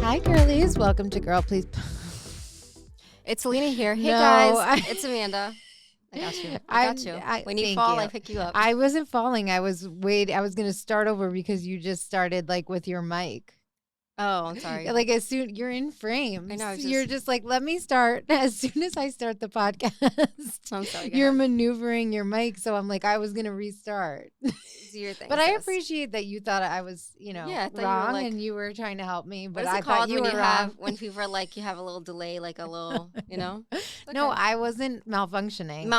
Hi, girlies. Welcome to Girl Please. It's Alina here. Hey, No, guys. It's Amanda. I got you. I got you. When you fall, I pick you up. I wasn't falling. I was going to start over because you just started like with your mic. Oh, I'm sorry. Like as soon you're in frame. I know. You're just like, let me start as soon as I start the podcast. I'm sorry. You're maneuvering your mic, so I'm like, I was gonna restart. Do your thing. But I appreciate that you thought I was, wrong, and you were trying to help me. But I thought you were wrong. When people are like, you have a little delay, like a little, Okay. No, I wasn't malfunctioning.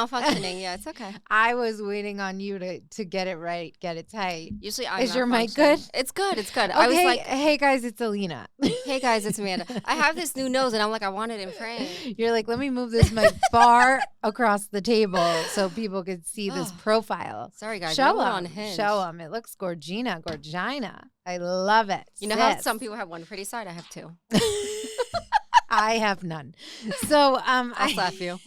Yeah, it's okay. I was waiting on you to get it right, get it tight. Usually I'm Is your mic good? It's good. It's good. Okay, I was like, hey guys, it's Alina. Hey guys, it's Amanda. I have this new nose, and I'm like, I want it in frame. You're like, let me move this mic far across the table so people could see this profile. Sorry, guys. Show them. It looks gorgina. I love it. You know how some people have one pretty side? I have two. I have none. So I'll slap you.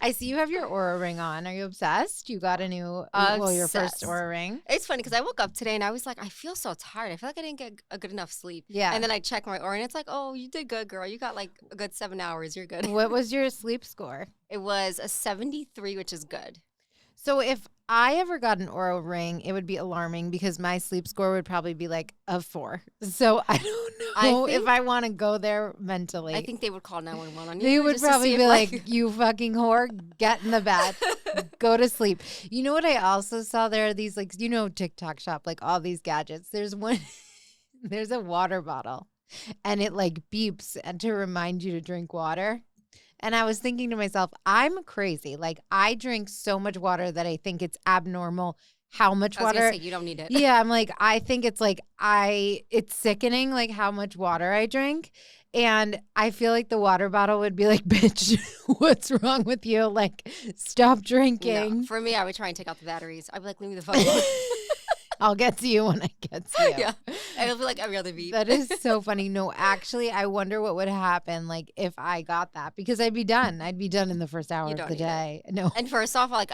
I see you have your Aura ring on. Are you obsessed? You got a new, your first Aura ring. It's funny because I woke up today and I was like, I feel so tired. I feel like I didn't get a good enough sleep. Yeah. And then I checked my Aura and it's like, oh, you did good, girl. You got like a good 7 hours. You're good. What was your sleep score? It was a 73, which is good. So if I ever got an Aura ring, it would be alarming because my sleep score would probably be like a 4. So I don't know if I want to go there mentally. I think they would call 911 on you. They would probably be like, you fucking whore, get in the bed, go to sleep. You know what I also saw? There are these TikTok shop, like all these gadgets. There's one, there's a water bottle and it like beeps and to remind you to drink water. And I was thinking to myself, I'm crazy. Like, I drink so much water that I think it's abnormal how much water. I was gonna say, you don't need it. Yeah, I'm like, I think it's like, it's sickening, like, how much water I drink. And I feel like the water bottle would be like, bitch, what's wrong with you? Like, stop drinking. No, for me, I would try and take out the batteries. I'd be like, leave me the fuck alone. I'll get to you when I get to you. Yeah. And it'll be like every other beat. That is so funny. No, actually, I wonder what would happen like if I got that because I'd be done. I'd be done in the first hour of the day. No. And first off, like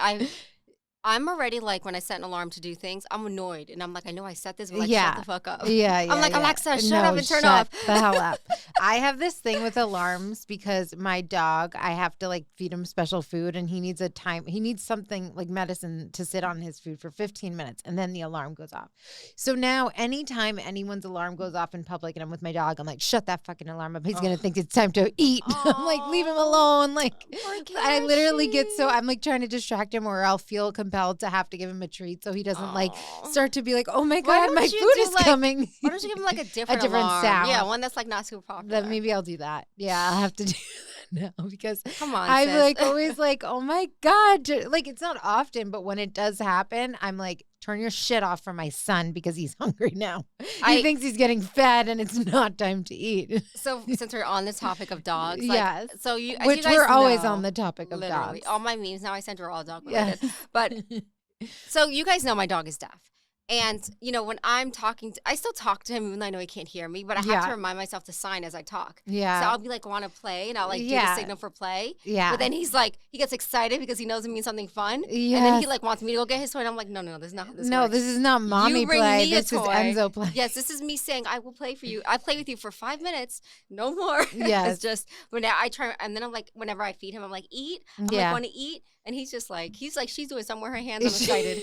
I'm already like when I set an alarm to do things, I'm annoyed. And I'm like, I know I set this, but like, shut the fuck up. Yeah. I'm like, Alexa, shut up and turn off. off. The hell up. I have this thing with alarms because my dog, I have to like feed him special food and he needs something like medicine to sit on his food for 15 minutes and then the alarm goes off. So now anytime anyone's alarm goes off in public and I'm with my dog, I'm like, shut that fucking alarm up. He's going to think it's time to eat. I'm like, leave him alone. Like, I literally I'm like trying to distract him or I'll feel compelled to have to give him a treat so he doesn't like start to be like, oh my God, my food is coming. Why don't you give him like a different alarm? sound? Yeah, one that's like not super popular. Then maybe I'll do that. Yeah, I'll have to do that now because come on, I'm sis. like always like, oh my God. Like it's not often, but when it does happen, I'm like, turn your shit off for my son because he's hungry now. He thinks he's getting fed and it's not time to eat. So since we're on the topic of dogs, yes. So which we're always on the topic of literally, dogs. All my memes now I send are all dog related. Yes. But so you guys know my dog is deaf. And, when I'm talking, I still talk to him even though I know he can't hear me, but I have to remind myself to sign as I talk. Yeah. So I'll be like, want to play? And I'll like do the signal for play. Yeah. But then he's like, he gets excited because he knows it means something fun. Yeah. And then he like wants me to go get his toy. And I'm like, no, this is not how this works. This is not mommy play. This is Enzo play. Yes, this is me saying, I will play for you. I play with you for 5 minutes. No more. Yes. It's just, when I try, and then I'm like, whenever I feed him, I'm like, eat. I'm like, want to eat? And he's like, she's doing somewhere her hands. I'm excited.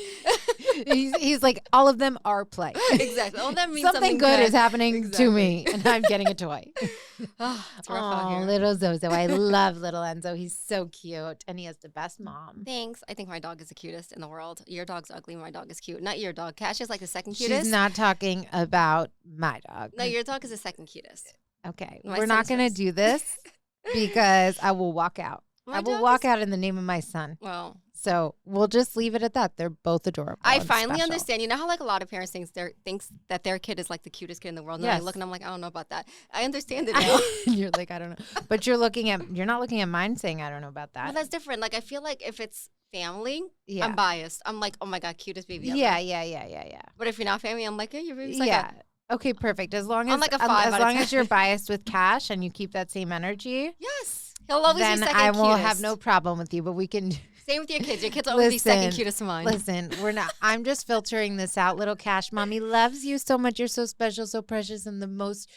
he's like, all of them are play. Exactly. All of them means something good is happening to me, and I'm getting a toy. It's rough out here. Little Zozo. I love little Enzo. He's so cute, and he has the best mom. Thanks. I think my dog is the cutest in the world. Your dog's ugly. My dog is cute. Not your dog. Cash is like the second cutest. She's not talking about my dog. No, your dog is the second cutest. Okay. We're not going to do this because I will walk out. I will walk out in the name of my son. Well, so we'll just leave it at that. They're both adorable. I finally understand. You know how like a lot of parents thinks that their kid is like the cutest kid in the world. And I look and I'm like, I don't know about that. I understand it now. You're like, I don't know. But you're not looking at mine saying I don't know about that. Well, that's different. Like I feel like if it's family, I'm biased. I'm like, oh my God, cutest baby ever. Yeah. But if you're not family, I'm like, hey, your baby's like okay, perfect. As long as like a 5 as long as you're biased with Cash and you keep that same energy. Yes. He'll always then be second I will cutest. have no problem with you, but we can Same with your kids. Your kids are always the second cutest of mine. Listen, we're not. I'm just filtering this out. Little Cash Mommy loves you so much. You're so special, so precious, and the most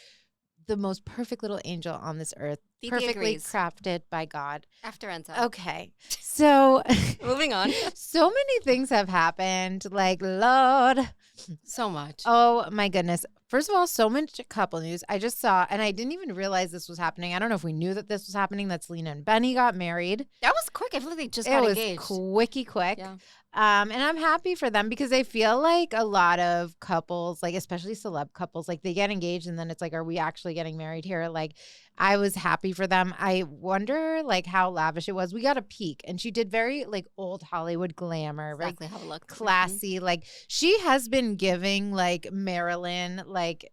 perfect little angel on this earth. Didi perfectly agrees. crafted by God. After Enzo. Okay. So moving on. So many things have happened. Like, Lord. So much. Oh my goodness. First of all, so much couple news. I just saw, and I didn't even realize this was happening. I don't know if we knew that this was happening. That Selena and Benny got married. That was quick. I feel like they just got engaged. It was quickie quick. Yeah. And I'm happy for them because I feel like a lot of couples, like especially celeb couples, like they get engaged and then it's like, are we actually getting married here? Like, I was happy for them. I wonder like how lavish it was. We got a peek and she did very like old Hollywood glamour, Exactly right? how it looked. Classy. Like she has been giving like Marilyn, like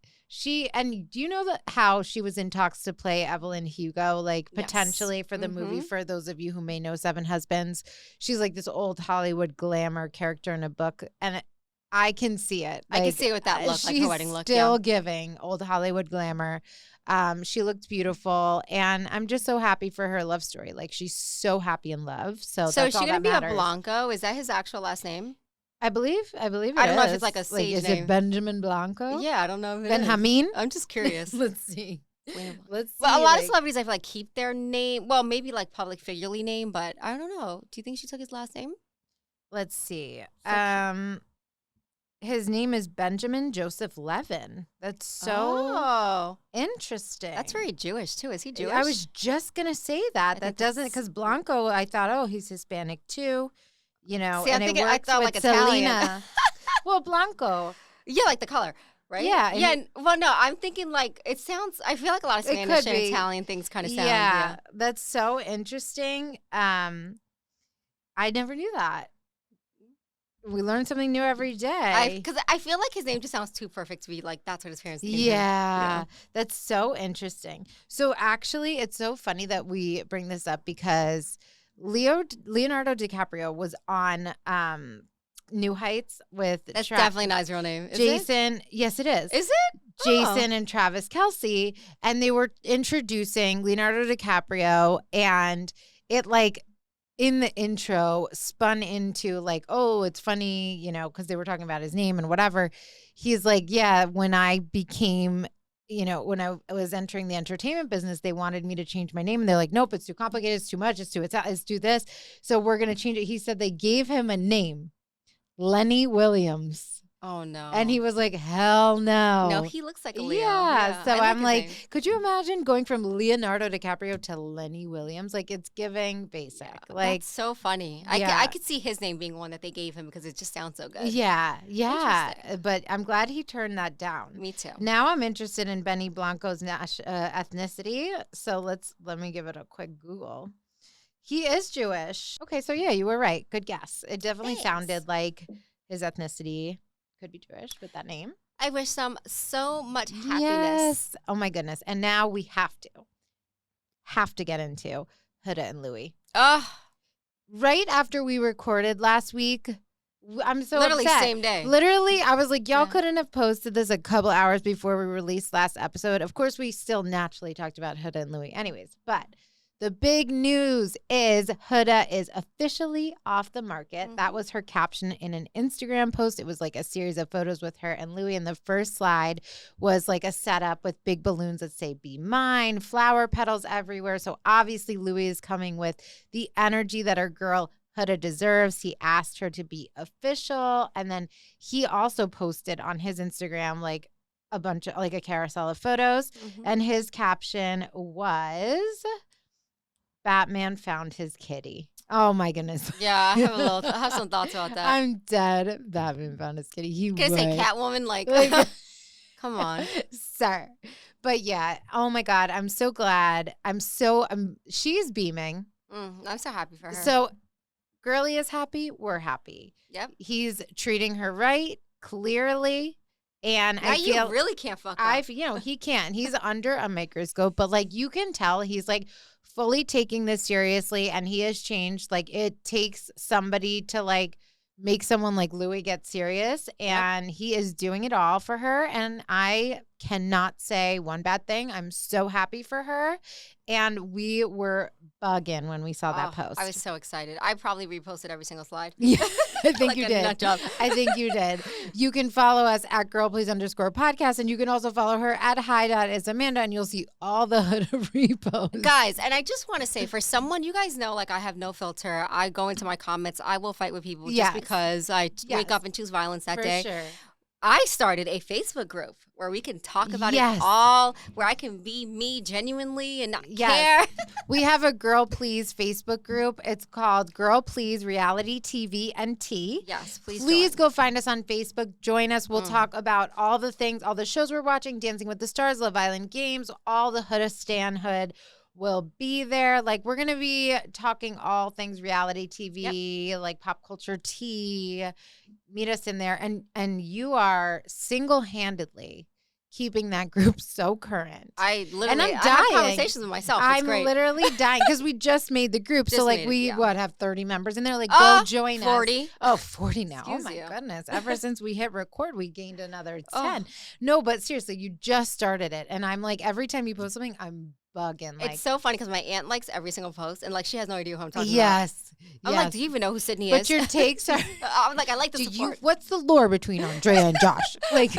and do you know how she was in talks to play Evelyn Hugo, like potentially for the movie, for those of you who may know Seven Husbands? She's like this old Hollywood glamour character in a book. And I can see it. I can see what that looked like, her wedding look. She's still giving old Hollywood glamour. She looked beautiful. And I'm just so happy for her love story. Like she's so happy in love. So is she going to be a Blanco? Is that his actual last name? I believe it I don't know if it's like a stage is name. It Benjamin Blanco? Yeah, I don't know if it Benjamin? is. I'm just curious. Let's see. Well, a lot of celebrities, I feel like, keep their name. Well, maybe like public figurely name, but I don't know. Do you think she took his last name? Let's see. His name is Benjamin Joseph Levin. That's so interesting. That's very Jewish, too. Is he Jewish? I was just going to say that. That doesn't, because Blanco, I thought, oh, he's Hispanic, too. You know, see, and I thought like Italian. Well, Blanco. Yeah, like the color, right? Yeah. Yeah. Well, no, I'm thinking like it sounds. I feel like a lot of Spanish and Italian things kind of sound. Yeah, that's so interesting. I never knew that. We learn something new every day. Because I feel like his name just sounds too perfect to be like that's what his parents named him. Yeah, that's so interesting. So actually, it's so funny that we bring this up because Leonardo DiCaprio was on New Heights with that's definitely not his real name. Is Jason. It? Yes, it is. Is it? Jason and Travis Kelce, and they were introducing Leonardo DiCaprio, and it like in the intro spun into like, oh, it's funny, you know, because they were talking about his name and whatever. He's like, yeah, when I became, you know, when I was entering the entertainment business, they wanted me to change my name. And they're like, nope, it's too complicated. It's too much. It's too this. So we're going to change it. He said they gave him a name, Lenny Williams. Oh, no. And he was like, hell no. No, he looks like a Leo. Yeah. So I'm like, could you imagine going from Leonardo DiCaprio to Lenny Williams? Like, it's giving basic. Yeah, like, that's so funny. I could see his name being one that they gave him because it just sounds so good. Yeah. Yeah. But I'm glad he turned that down. Me too. Now I'm interested in Benny Blanco's ethnicity. So let me give it a quick Google. He is Jewish. Okay. So yeah, you were right. Good guess. It definitely sounded like his ethnicity could be Jewish with that name. I wish them so much happiness. Yes. Oh my goodness. And now we have to get into Huda and Louie. Right after we recorded last week, I'm so literally upset. Same day. Literally, I was like, y'all couldn't have posted this a couple hours before we released last episode. Of course, we still naturally talked about Huda and Louie anyways, but the big news is Huda is officially off the market. Mm-hmm. That was her caption in an Instagram post. It was like a series of photos with her and Louie. And the first slide was like a setup with big balloons that say, be mine, flower petals everywhere. So obviously Louie is coming with the energy that her girl Huda deserves. He asked her to be official. And then he also posted on his Instagram like a bunch of like a carousel of photos. Mm-hmm. And his caption was, Batman found his kitty. Oh my goodness. Yeah, I have some thoughts about that. I'm dead. Batman found his kitty. He can I say Catwoman? Like come on, sir. But yeah, oh my God, I'm so glad. She's beaming. I'm so happy for her. So, girlie is happy. We're happy. Yep. He's treating her right, clearly. And now you really can't fuck up. He can't. He's under a microscope, but like you can tell he's like fully taking this seriously, and he has changed. Like it takes somebody to like make someone like Louie get serious, and he is doing it all for her. And I cannot say one bad thing. I'm so happy for her. And we were bugging when we saw that post. I was so excited. I probably reposted every single slide. Yeah, I think Like you a did. nut job. I think you did. You can follow us at girlplease_podcast, and you can also follow her at hi.isamanda, and you'll see all the Huda reposts. Guys, and I just want to say, for someone, you guys know, like, I have no filter. I go into my comments. I will fight with people just because I wake up and choose violence that day. Sure. I started a Facebook group where we can talk about it all, where I can be me genuinely and not care. We have a Girl Please Facebook group. It's called Girl Please Reality TV and Tea. Yes, Please go find us on Facebook. Join us. We'll talk about all the things, all the shows we're watching, Dancing with the Stars, Love Island Games, all the Huda Stanhood will be there. Like, we're going to be talking all things reality TV, like pop culture tea. Meet us in there. And you are single-handedly keeping that group so current. I literally, and I'm dying. I have conversations with myself. It's I'm great. literally dying because we just made the group. So like we have 30 members in there. Like go join 40. us. Oh, 40 now. Excuse oh my you. goodness. Ever since we hit record, we gained another 10. No, but seriously, you just started it. And I'm like, every time you post something, I'm bugging. Like, it's so funny because my aunt likes every single post and like she has no idea who I'm talking about. Yes. I'm like, do you even know who Sydney is? But your takes are I'm like, I like the support. What's the lore between Andrea and Josh? Like,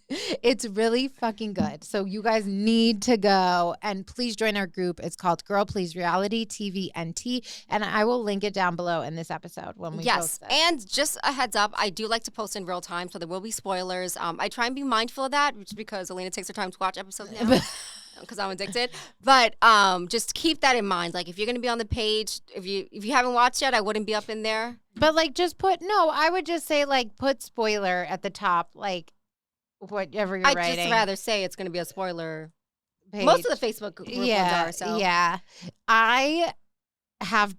it's really fucking good. So you guys need to go and please join our group. It's called Girl Please Reality TV and Tea, and I will link it down below in this episode when we post it. And just a heads up, I do like to post in real time, so there will be spoilers. I try and be mindful of that, just because Elena takes her time to watch episodes now. Because I'm addicted, but just keep that in mind. Like, if you're gonna be on the page, if you haven't watched yet, I wouldn't be up in there. But like, I would just say like put spoiler at the top, like whatever you're writing. I'd just rather say it's gonna be a spoiler page. Most of the Facebook group ones are. So I have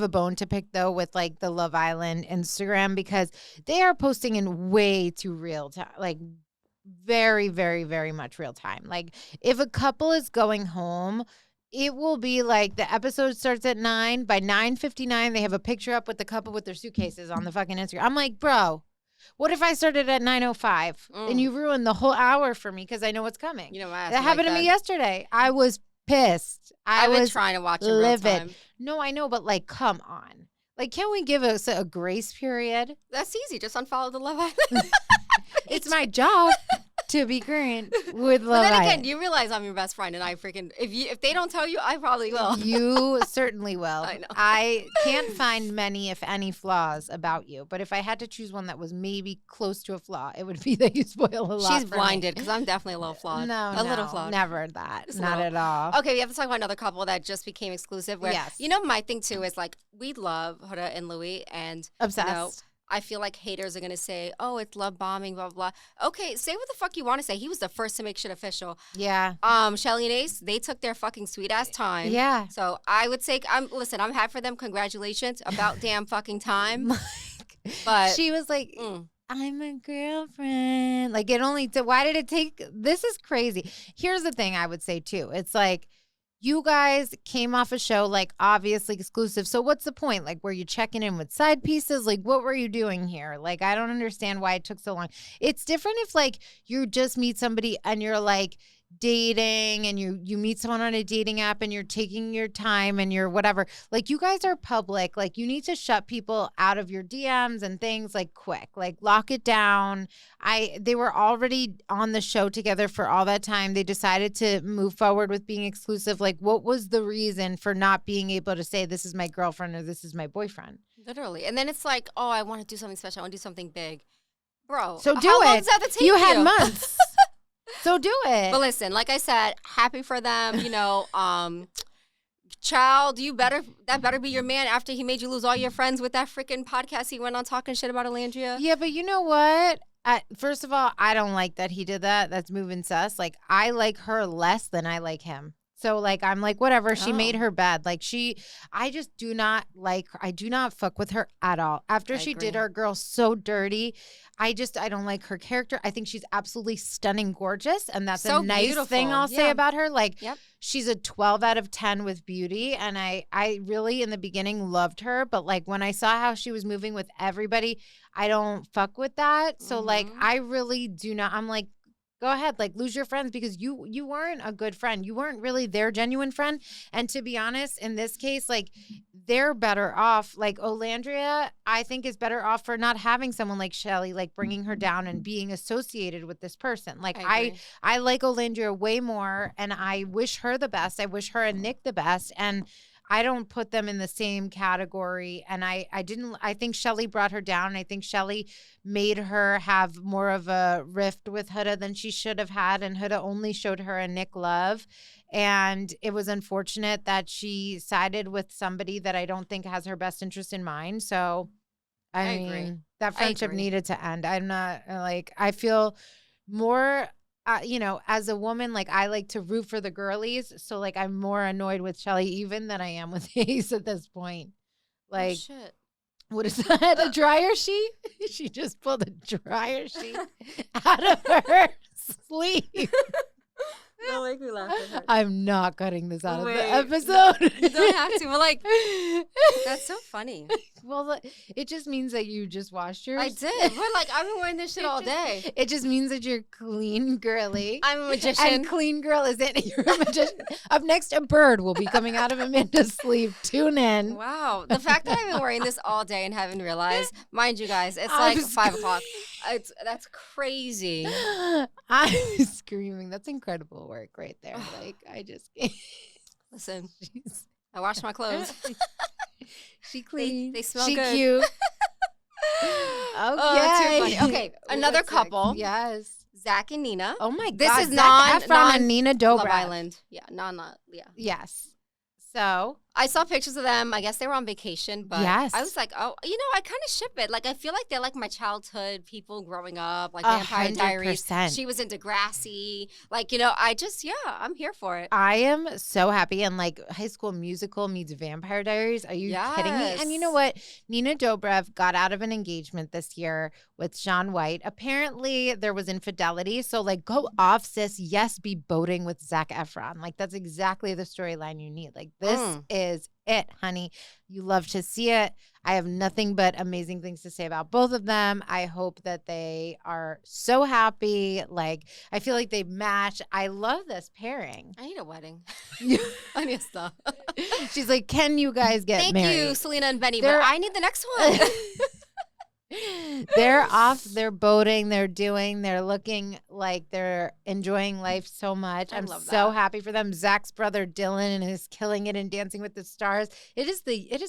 a bone to pick though with like the Love Island Instagram, because they are posting in way too real time, like very, very, very much real time. Like, if a couple is going home, it will be like the episode starts at 9. By 9:59, they have a picture up with the couple with their suitcases on the fucking Instagram. I'm like, bro, what if I started at 9:05 and you ruined the whole hour for me because I know what's coming? You know, that happened to me yesterday. I was pissed. I've been trying to watch it real time. No, I know, but like, come on. Like, can't we give us a grace period? That's easy. Just unfollow the Love Island. It's my job to be current with Love Island. But then again, you realize I'm your best friend, and I freaking if they don't tell you, I probably will. You certainly will. I know. I can't find many, if any, flaws about you. But if I had to choose one that was maybe close to a flaw, it would be that you spoil a lot. She's blinded because I'm definitely a little flawed. A little flawed. Never that. Just not at all. Okay, we have to talk about another couple that just became exclusive. Where you know, my thing too is like we love Huda and Louie, and obsessed. You know, I feel like haters are going to say, oh, it's love bombing, blah, blah, blah. Okay, say what the fuck you want to say. He was the first to make shit official. Yeah. Shelly and Ace, they took their fucking sweet-ass time. Yeah. So I would say, I'm happy for them. Congratulations. About damn fucking time. But she was like, I'm a girlfriend. Like, why did it take? This is crazy. Here's the thing I would say, too. It's like, you guys came off a show, like, obviously exclusive. So what's the point? Like, were you checking in with side pieces? Like, what were you doing here? Like, I don't understand why it took so long. It's different if, like, you just meet somebody and you're, like, dating and you meet someone on a dating app and you're taking your time and you're whatever. Like, you guys are public. Like, you need to shut people out of your DMs and things, like, quick. Like, lock it down. They were already on the show together for all that time. They decided to move forward with being exclusive. Like, what was the reason for not being able to say this is my girlfriend or this is my boyfriend? Literally. And then it's like, oh, I want to do something special. I want to do something big. Bro, so do how it. long does that take you had months. So do it. But listen, like I said, happy for them. You know, child, that better be your man after he made you lose all your friends with that freaking podcast he went on talking shit about Alandria. Yeah, but you know what? First of all, I don't like that he did that. That's moving sus. Like, I like her less than I like him. So, like, I'm like, whatever. She made her bad. Like, I just do not like her. I do not fuck with her at all. After she did our girl so dirty, I don't like her character. I think she's absolutely stunning, gorgeous. And that's so a nice beautiful. thing I'll say about her. Like, yep. She's a 12 out of 10 with beauty. And I really, in the beginning, loved her. But, like, when I saw how she was moving with everybody, I don't fuck with that. So, like, I really do not. I'm like, Go ahead, like lose your friends because you weren't a good friend. You weren't really their genuine friend. And to be honest, in this case, like they're better off. Like Olandria, I think is better off for not having someone like Shelly, like bringing her down and being associated with this person. Like I agree. I like Olandria way more, and I wish her the best. I wish her and Nick the best, and I don't put them in the same category. And I didn't. I think Shelly brought her down. I think Shelly made her have more of a rift with Huda than she should have had. And Huda only showed her and Nick love. And it was unfortunate that she sided with somebody that I don't think has her best interest in mind. So, I agree. mean, that I friendship agree. needed to end. I'm not like, I feel more, you know, as a woman, like I like to root for the girlies. So, like, I'm more annoyed with Shelly even than I am with Ace at this point. Oh Like, shit. what is that? A dryer sheet? She just pulled a dryer sheet out of her sleeve. Don't make me laugh. I'm not cutting this out of Wait. the episode. You don't have to, but like, that's so funny. Well, it just means that you just washed yours. I did, but like, I've been wearing this shit all day. It just means that you're clean, girly. I'm a magician. And clean girl isn't. You're a magician. Up next, a bird will be coming out of Amanda's sleeve. Tune in. Wow. The fact that I've been wearing this all day and haven't realized, mind you guys, it's like 5 o'clock. That's crazy. I'm screaming. That's incredible work right there. Like, I just can't. Listen, I washed my clothes. She clean. They smell she good. Cute. Oh, too funny. Okay, another What's couple. next? Yes. Zach and Nina. Oh my God. This is Zac Efron and Nina Dobrev. Love Island. Yeah, yeah. Yes. So I saw pictures of them. I guess they were on vacation, but Yes. I was like, oh, you know, I kind of ship it. Like, I feel like they're like my childhood people growing up, like Vampire Diaries. 100%. She was into Degrassi. Like, you know, I'm here for it. I am so happy. And like High School Musical meets Vampire Diaries. Are you kidding me? And you know what? Nina Dobrev got out of an engagement this year with Sean White. Apparently there was infidelity. So like go off, sis. Yes, be boating with Zac Efron. Like that's exactly the storyline you need. Like this is it, honey. You love to see it. I have nothing but amazing things to say about both of them. I hope that they are so happy. Like, I feel like they match. I love this pairing. I need a wedding. I need to stop. She's like, can you guys get married? Thank you, Selena and Benny, but I need the next one. They're off, they're boating, they're looking like they're enjoying life so much. I'm so happy for them. Zach's brother Dylan is killing it in Dancing with the Stars. It is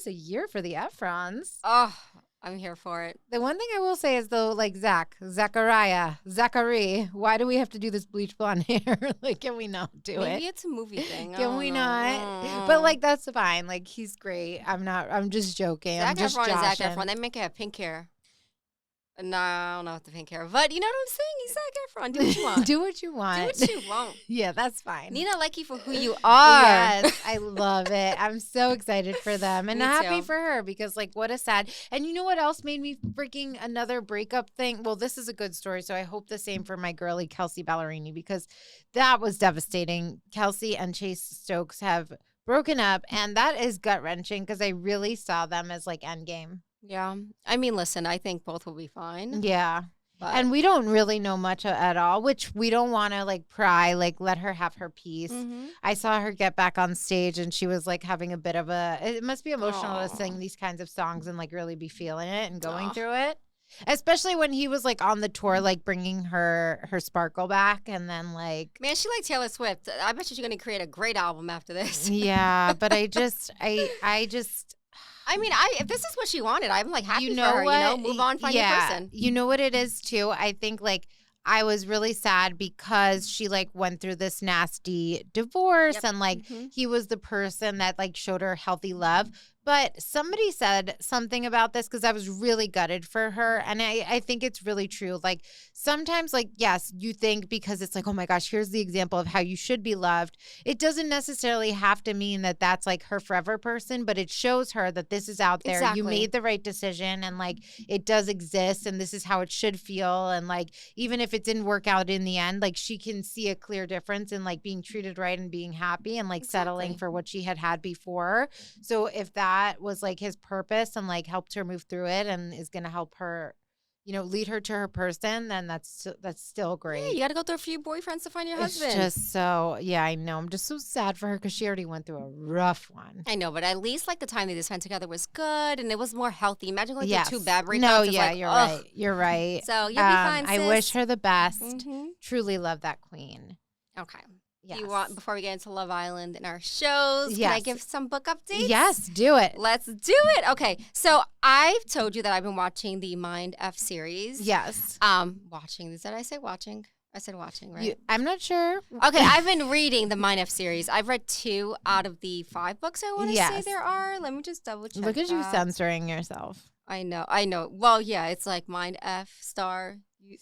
a year for the Efrons. Oh, I'm here for it. The one thing I will say is though, like Zachary, why do we have to do this bleach blonde hair? Like, can we not do it? Maybe it's a movie thing. Can we not? But like, that's fine. Like, he's great. I'm just joking. Zac I'm just Efron joshing. and Zac Efron, they make it have pink hair. No, I don't know what the pink hair, but you know what I'm saying? He's Zac Efron. Do what you want. Do what you want. Do what you want. Yeah, that's fine. Nina, I like you for who you are. Yes, I love it. I'm so excited for them and Me happy too. for her because, like, what a sad. And you know what else made me freaking another breakup thing? Well, this is a good story, so I hope the same for my girlie Kelsey Ballerini because that was devastating. Kelsey and Chase Stokes have broken up, and that is gut wrenching because I really saw them as like endgame. Yeah. I mean, listen, I think both will be fine. Yeah. But And we don't really know much at all, which we don't want to like pry, like let her have her piece. I saw her get back on stage and she was like having a bit of it must be emotional to sing these kinds of songs and like really be feeling it and going through it. Especially when he was like on the tour, like bringing her sparkle back and then like. Man, she like Taylor Swift. I bet she's going to create a great album after this. Yeah, but I mean, if this is what she wanted, I'm like happy you know for her. what? You know, move on, find your person. You know what it is too? I think like I was really sad because she like went through this nasty divorce and like he was the person that like showed her healthy love. But somebody said something about this because I was really gutted for her. And I think it's really true. Like sometimes like, yes, you think because it's like, oh my gosh, here's the example of how you should be loved. It doesn't necessarily have to mean that that's like her forever person, but it shows her that this is out there. Exactly. You made the right decision and like it does exist and this is how it should feel. And like, even if it didn't work out in the end, like she can see a clear difference in like being treated right and being happy and like settling for what she had before. So if that was like his purpose and like helped her move through it and is going to help her, lead her to her person, then that's still great. Yeah, you got to go through a few boyfriends to find your husband. It's just so, yeah, I know. I'm just so sad for her because she already went through a rough one. I know, but at least like the time they spent together was good and it was more healthy. Imagine like Yes. the 2 bad breakups. No, it's yeah, like, you're ugh. right. You're right. So you'll be fine, sis. I wish her the best. Mm-hmm. Truly love that queen. Okay. Yes. Do you want, before we get into Love Island and our shows, can I Yes. give some book updates? Yes, do it. Let's do it. Okay. So I've told you that I've been watching the Mind F series. Yes. Watching. Did I say watching? I said watching, right? I'm not sure. Okay, I've been reading the Mind F series. I've read 2 out of the 5 books I want to say Yes. there are. Let me just double check. Look at you that. censoring yourself. I know. Well, yeah, it's like Mind F star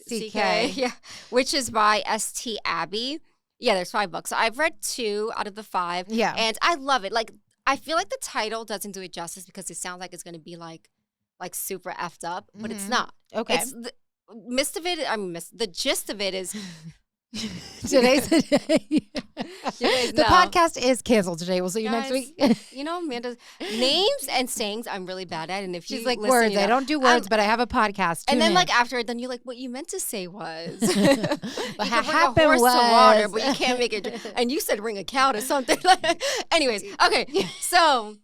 CK. yeah, which is by St. Abbey. Yeah, there's 5 books. So I've read 2 out of the 5. Yeah. And I love it. Like, I feel like the title doesn't do it justice because it sounds like it's going to be like super effed up, but it's not. Okay. It's the gist of it is Today's the day. Today's The no. podcast is canceled today. We'll see you Guys, next week. Amanda's names and sayings I'm really bad at. And if She's you like, listen, words. you know, I don't do words, but I have a podcast. and Tune then in. like after it, then you're like, what you meant to say was What you can bring a happened horse was to water, but you can't make it. And you said bring a cow to something. Anyways, okay. So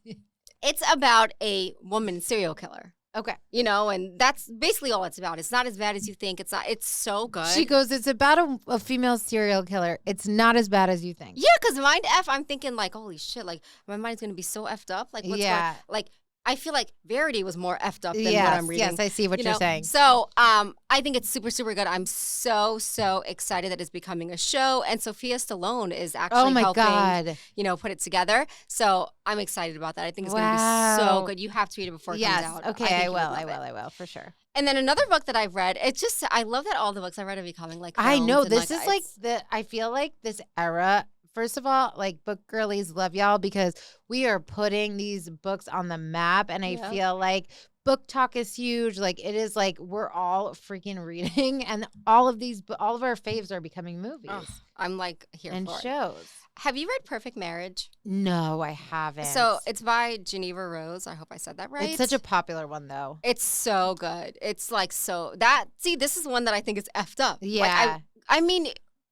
it's about a woman serial killer. Okay. And that's basically all it's about. It's not as bad as you think. It's not. It's so good. She goes, it's about a female serial killer. It's not as bad as you think. Yeah, because Mind F, I'm thinking like, holy shit, like my mind's gonna be so effed up. Like, what's Yeah. going? Like, I feel like Verity was more effed up than what Yes, I'm reading. yes, I see what you're saying. So, I think it's super, super good. I'm so excited that it's becoming a show, and Sophia Stallone is actually Oh my helping, God. put it together. So I'm excited about that. I think it's gonna be so good. You have to read it before it Yes. comes out. Okay, think I you will. would I love will. it. I will for sure. And then another book that I've read, I love that all the books I read are becoming like I films know and, this is like it's- I feel like this era. First of all, like book girlies love y'all because we are putting these books on the map, and I Yep. feel like book talk is huge. Like it is like we're all freaking reading, and all of our faves are becoming movies Ugh, I'm like here and for it. shows. Have you read Perfect Marriage? No, I haven't. So it's by Geneva Rose. I hope I said that right. It's such a popular one though. It's so good. It's like this is one that I think is effed up. Yeah. Like, I mean,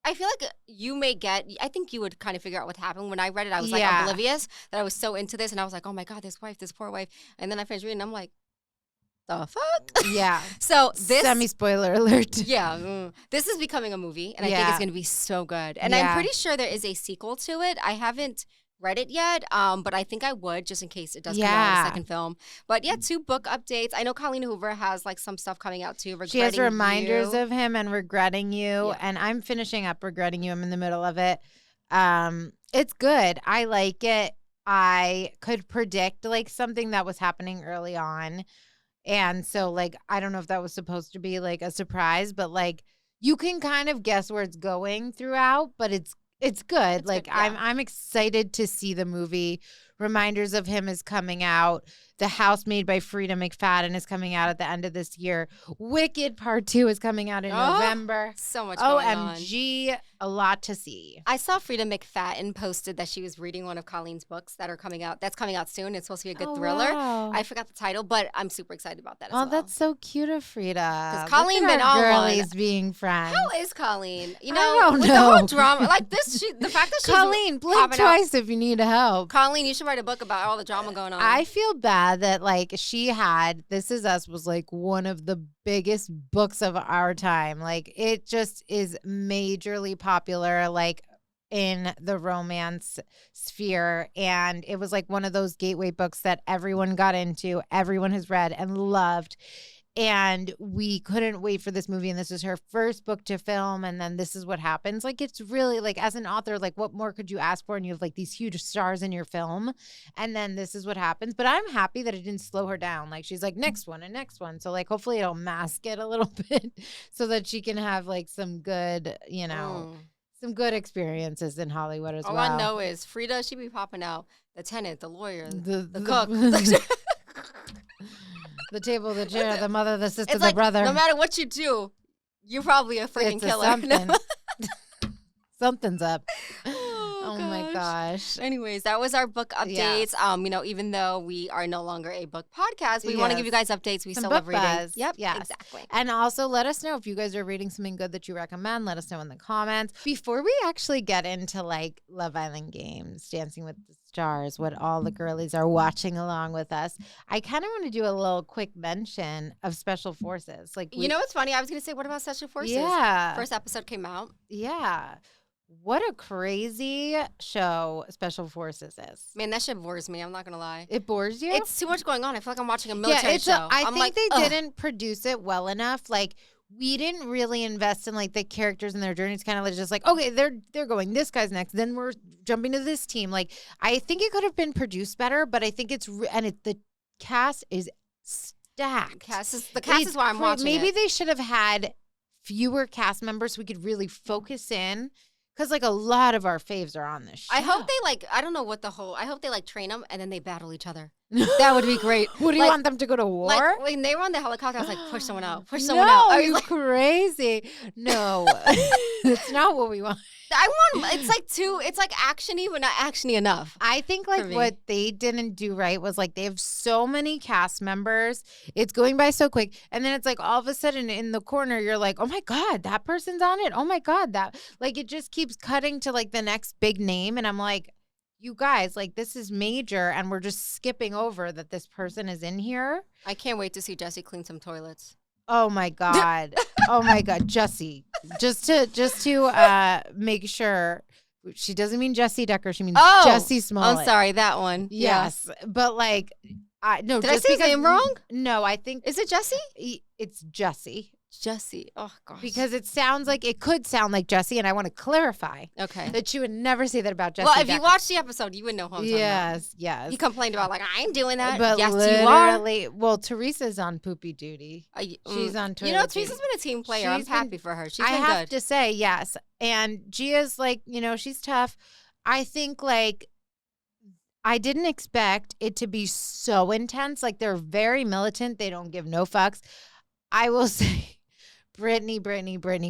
I feel like I think you would kind of figure out what happened. When I read it, I was like Yeah. oblivious that I was so into this. And I was like, oh my God, this poor wife. And then I finished reading and I'm like, the fuck? Yeah. So this. Semi-spoiler alert. Yeah. This is becoming a movie. And I think Yeah. it's going to be so good. And Yeah. I'm pretty sure there is a sequel to it. I haven't read it yet, but I think I would just in case it does come out Yeah. a second film. But yeah, 2 book updates. I know Colleen Hoover has like some stuff coming out too. She has reminders You. of him and Regretting You, Yeah. and I'm finishing up Regretting You. I'm in the middle of it. It's good. I like it. I could predict like something that was happening early on, and so like I don't know if that was supposed to be like a surprise, but like you can kind of guess where it's going throughout, but it's good. It's Like good, yeah. I'm excited to see the movie. Reminders of Him is coming out. The House Made by Frida McFadden is coming out at the end of this year. Wicked Part 2 is coming out in November. So much going on. OMG, a lot to see. I saw Frida McFadden posted that she was reading one of Colleen's books that are coming out. That's coming out soon. It's supposed to be a good thriller. Wow. I forgot the title, but I'm super excited about that as Oh, well. that's so cute of Frida. Look Colleen at been our on girlies one. being friends. How is Colleen? You I know, don't with the whole know. drama, like this, the fact that she's Colleen, blink popping out- twice if you need help. Colleen, you should write a book about all the drama going on. I feel bad that like she had This Is Us was like one of the biggest books of our time. Like it just is majorly popular like in the romance sphere, and it was like one of those gateway books that everyone got into, everyone has read and loved. And we couldn't wait for this movie, and this is her first book to film, and then this is what happens. Like it's really like as an author, like what more could you ask for? And you have like these huge stars in your film, and then this is what happens. But I'm happy that it didn't slow her down. Like she's like next one and next one. So like hopefully it'll mask it a little bit so that she can have like some good, some good experiences in Hollywood as All well. I know is Frida, she be popping out the tenant, the lawyer, the The cook. the table, the chair, the mother, the sister, It's the like brother. no matter what you do, you're probably a freaking It's a killer. something. Something's up. Oh Oh my gosh. Anyways, that was our book updates. Yes. Even though we are no longer a book podcast, we want to give you guys updates. We Some still book love reading. buzz. Yep, Yes. exactly. And also let us know if you guys are reading something good that you recommend. Let us know in the comments. Before we actually get into like Love Island games, Dancing with the Stars, what all the girlies are watching along with us, I kind of want to do a little quick mention of Special Forces. Like, You know what's funny? I was going to say, what about Special Forces? Yeah. First episode came out. Yeah. What a crazy show Special Forces is. Man, that shit bores me. I'm not going to lie. It bores you? It's too much going on. I feel like I'm watching a military show. I think they didn't produce it well enough. Like, we didn't really invest in like the characters and their journeys. Kind of like just like, okay, they're going. This guy's next. Then we're jumping to this team. Like, I think it could have been produced better, but I think the cast is stacked. The cast is why I'm watching. Maybe they should have had fewer cast members so we could really focus in. Because, like, a lot of our faves are on this show. I hope they, I don't know what I hope they, train them and then they battle each other. That would be great. What, do you want them to go to war? Like, when they were on the helicopter, I was like, push someone out. Push someone out. No, you're crazy. No, that's not what we want. It's like actiony, but not actiony enough. I think what they didn't do right was like they have so many cast members. It's going by so quick. And then it's like all of a sudden in the corner, you're like, oh my God, that person's on it. Oh my God, that like it just keeps cutting to like the next big name. And I'm like, you guys, like this is major and we're just skipping over that this person is in here. I can't wait to see Jesse clean some toilets. Oh my God. Oh my God. Jesse. Just to make sure she doesn't mean Jessie Decker. She means Jesse Smollett. I'm sorry. That one. Yes. Yeah. But like, no. Did I say his name wrong? No, I think. Is it Jesse? It's Jesse. Jesse. Oh gosh. Because it could sound like Jesse, and I want to clarify. Okay. That you would never say that about Jesse. Well, if Decker. you watched the episode, you would know who I'm talking about. Yes. You complained about I ain't doing that. But yes, literally, you are. Well, Teresa's on poopy duty. She's on toilet duty. Teresa's been a team player. I'm happy for her. She's been good. I have to say, yes. And Gia's she's tough. I think I didn't expect it to be so intense. Like they're very militant. They don't give no fucks. I will say. Brittany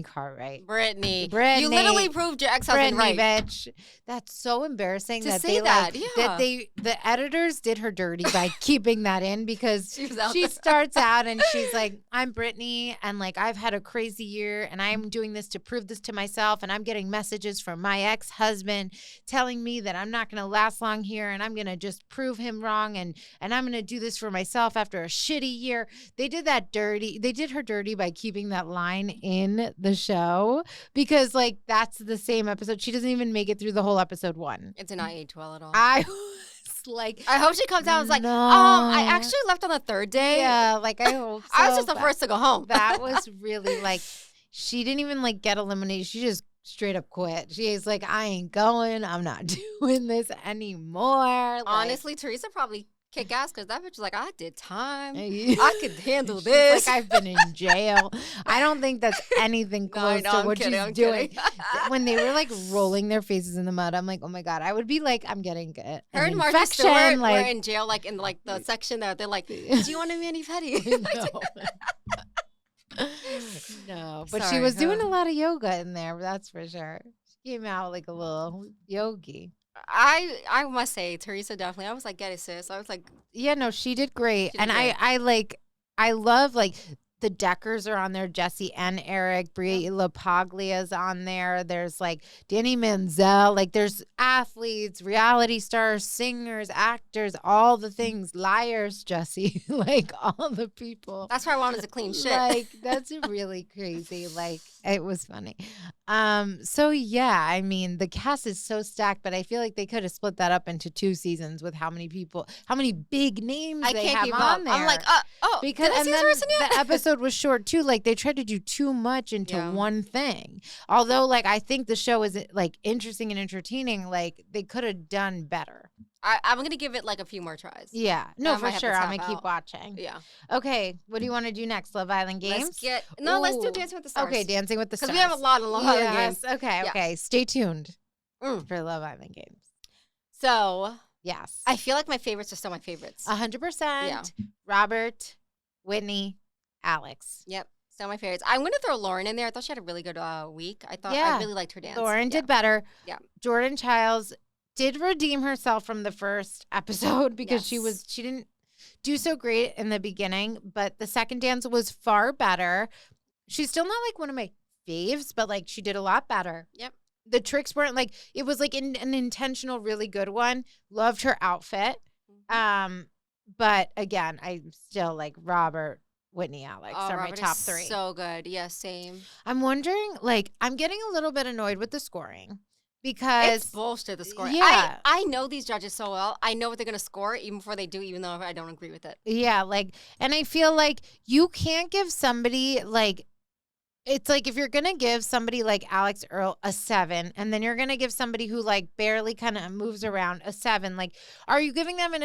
Cartwright. Brittany. You literally proved your ex-husband right. Bitch. That's so embarrassing to that say the editors did her dirty by keeping that in because she starts out and she's like, I'm Brittany and I've had a crazy year and I'm doing this to prove this to myself and I'm getting messages from my ex-husband telling me that I'm not going to last long here and I'm going to just prove him wrong and I'm going to do this for myself after a shitty year. They did her dirty by keeping that line in the show because that's the same episode. She doesn't even make it through the whole episode 1. It did not age well at all. I was I hope she comes out and is no. I actually left on the 3rd day. Yeah, I hope so. I was just the first to go home. That was really she didn't even get eliminated. She just straight up quit. She's I ain't going. I'm not doing this anymore. Honestly, Teresa probably kick ass because that bitch was I did time. Hey. I could handle this. I've been in jail. I don't think that's anything close to what she's doing. When they were rolling their faces in the mud, I'm like, oh my God, I would be I'm getting it. Her and Martha Stewart were in jail, in the section that they're do you want a mani-pedi? No, but she was doing a lot of yoga in there. That's for sure. She came out like a little yogi. I must say, Teresa definitely. I was get it, sis. I was yeah, no, she did great. She did great. I love the Deckers are on there, Jesse and Eric. Brie LaPaglia's on there. There's Danny Manziel. There's athletes, reality stars, singers, actors, all the things. Liars, Jesse. All the people. That's why I wanted to clean shit. That's really crazy. It was funny. So yeah, I mean, the cast is so stacked, but I feel they could have split that up into 2 seasons with how many big names they have on there. I'm because and then the episode was short too. They tried to do too much into one thing. Although I think the show is interesting and entertaining. They could have done better. I'm gonna give it a few more tries. Yeah, no, for sure. I'm gonna keep watching. Yeah. Okay, what do you want to do next? Love Island games? Let's do Dancing with the Stars. Okay, Dancing with the Stars. Because we have a lot of Love Island games. Okay. Stay tuned for Love Island games. So yes, I feel my favorites are still my favorites. 100%. Yeah. Robert, Whitney, Alex. Yep. Still my favorites. I'm going to throw Lauren in there. I thought she had a really good week. I really liked her dance. Lauren did better. Yeah. Jordan Childs, did redeem herself from the first episode because Yes. she didn't do so great in the beginning, but the second dance was far better. She's still not like one of my faves, but like she did a lot better. Yep. The tricks weren't like, it was like an intentional, really good one. Loved her outfit. But again, I'm still like Robert, Whitney, Alex Oh, are my Robert top is 3. so good. Yeah, same. I'm wondering, like, I'm getting a little bit annoyed with the scoring It's because bullshit, the score. Yeah. I know these judges so well. I know what they're going to score even before they do, even though I don't agree with it. Yeah, like, and I feel like you can't give somebody like, it's like if you're gonna give somebody like Alex Earl a 7, and then you're gonna give somebody who like barely kind of moves around a 7, like, are you giving them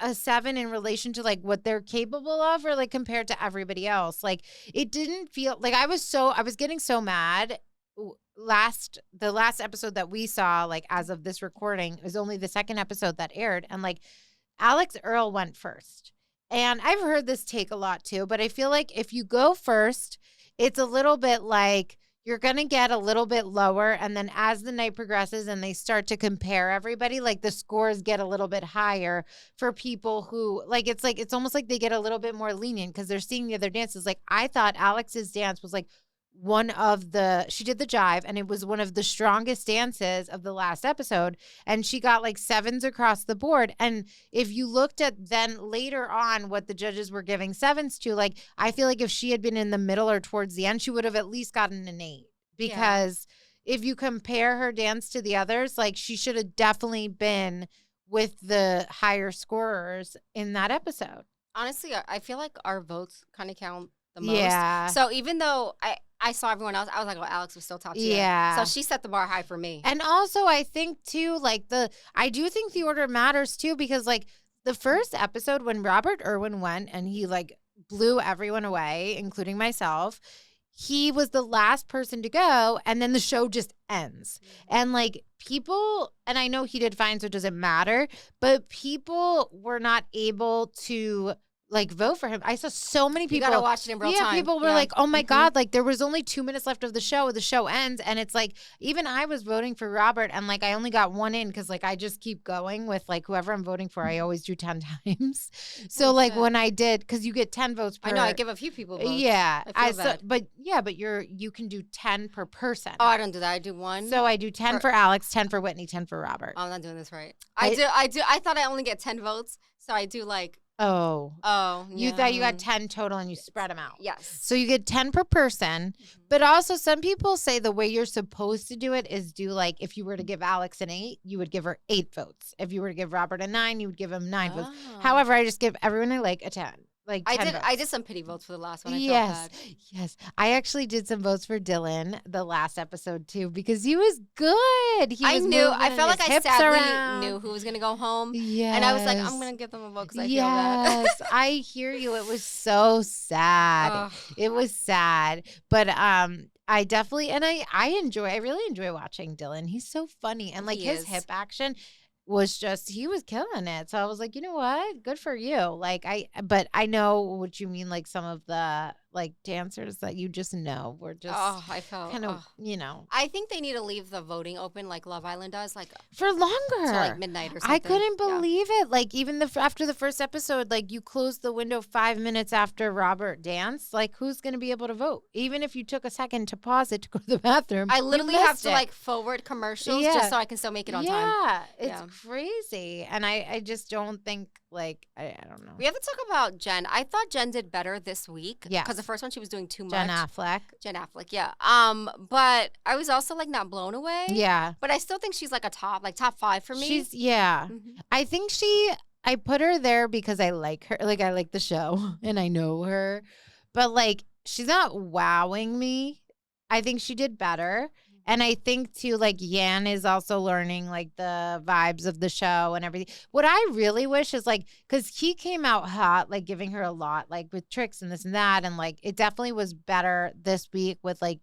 a 7 in relation to like what they're capable of, or like compared to everybody else? Like, it didn't feel like I was getting so mad. The last episode that we saw, like as of this recording, is only the second episode that aired, and like Alex Earl went first. And I've heard this take a lot too, but I feel like if you go first, it's a little bit like you're going to get a little bit lower. And then as the night progresses and they start to compare everybody, like the scores get a little bit higher for people who it's almost like they get a little bit more lenient because they're seeing the other dances. Like I thought Alex's dance was like she did the jive, and it was one of the strongest dances of the last episode, and she got like 7s across the board. And if you looked at then later on what the judges were giving 7s to, like I feel like if she had been in the middle or towards the end, she would have at least gotten an 8, because if you compare her dance to the others, like she should have definitely been with the higher scorers in that episode. Honestly, I feel like our votes kind of count the most. Yeah. So even though I saw everyone else, I was like, oh, Alex was still top tier. Yeah. So she set the bar high for me. And also I think too, like I do think the order matters too, because like the first episode when Robert Irwin went and he like blew everyone away, including myself, he was the last person to go, and then the show just ends. And like people, and I know he did fine, so it doesn't matter, but people were not able to like vote for him. I saw so many people. You gotta watch it in real time. People were like, "Oh my god!" Like there was only 2 minutes left of the show. The show ends, and it's like even I was voting for Robert, and like I only got 1 in because like I just keep going with like whoever I'm voting for. I always do 10 times. So like when I did, because you get 10 votes per. I know I give a few people votes. Yeah, I feel bad. but you can do 10 per person. Oh, I don't do that. I do 1. So I do 10 for Alex, 10 for Whitney, 10 for Robert. I'm not doing this right. I do. I thought I only get 10 votes, so I do like. Oh, yeah. You thought you got 10 total and you spread them out. Yes. So you get 10 per person, but also some people say the way you're supposed to do it is do like, if you were to give Alex an 8, you would give her 8 votes. If you were to give Robert a 9, you would give him 9 votes. However, I just give everyone a 10. Like 10 votes. I did some pity votes for the last one. Yes. I actually did some votes for Dylan the last episode too, because he was good. I felt like I sadly knew who was gonna go home. Yes. And I was like, I'm gonna give them a vote because I feel bad. Yes, I hear you. It was so sad. It was sad, but I definitely, and I really enjoy watching Dylan. He's so funny, and like his hip action was just, he was killing it. So I was like, you know what? Good for you. Like but I know what you mean. Like some of the like dancers that you just know were just I felt kind of, you know. I think they need to leave the voting open like Love Island does, like for longer. So like midnight or something. I couldn't believe it. Like even after the first episode, like you closed the window 5 minutes after Robert danced. Like who's going to be able to vote? Even if you took a second to pause it to go to the bathroom. I literally have to like forward commercials just so I can still make it on time. Yeah, it's crazy. And I just don't think like, I don't know. We have to talk about Jen. I thought Jen did better this week. Yeah. Because the first one she was doing too much. Jen Affleck, yeah. But I was also like not blown away. Yeah. But I still think she's like top 5 for me. I think I put her there because I like her. Like I like the show and I know her. But like she's not wowing me. I think she did better. And I think too, like Yan is also learning like the vibes of the show and everything. What I really wish is like, because he came out hot, like giving her a lot, like with tricks and this and that. And like, it definitely was better this week with like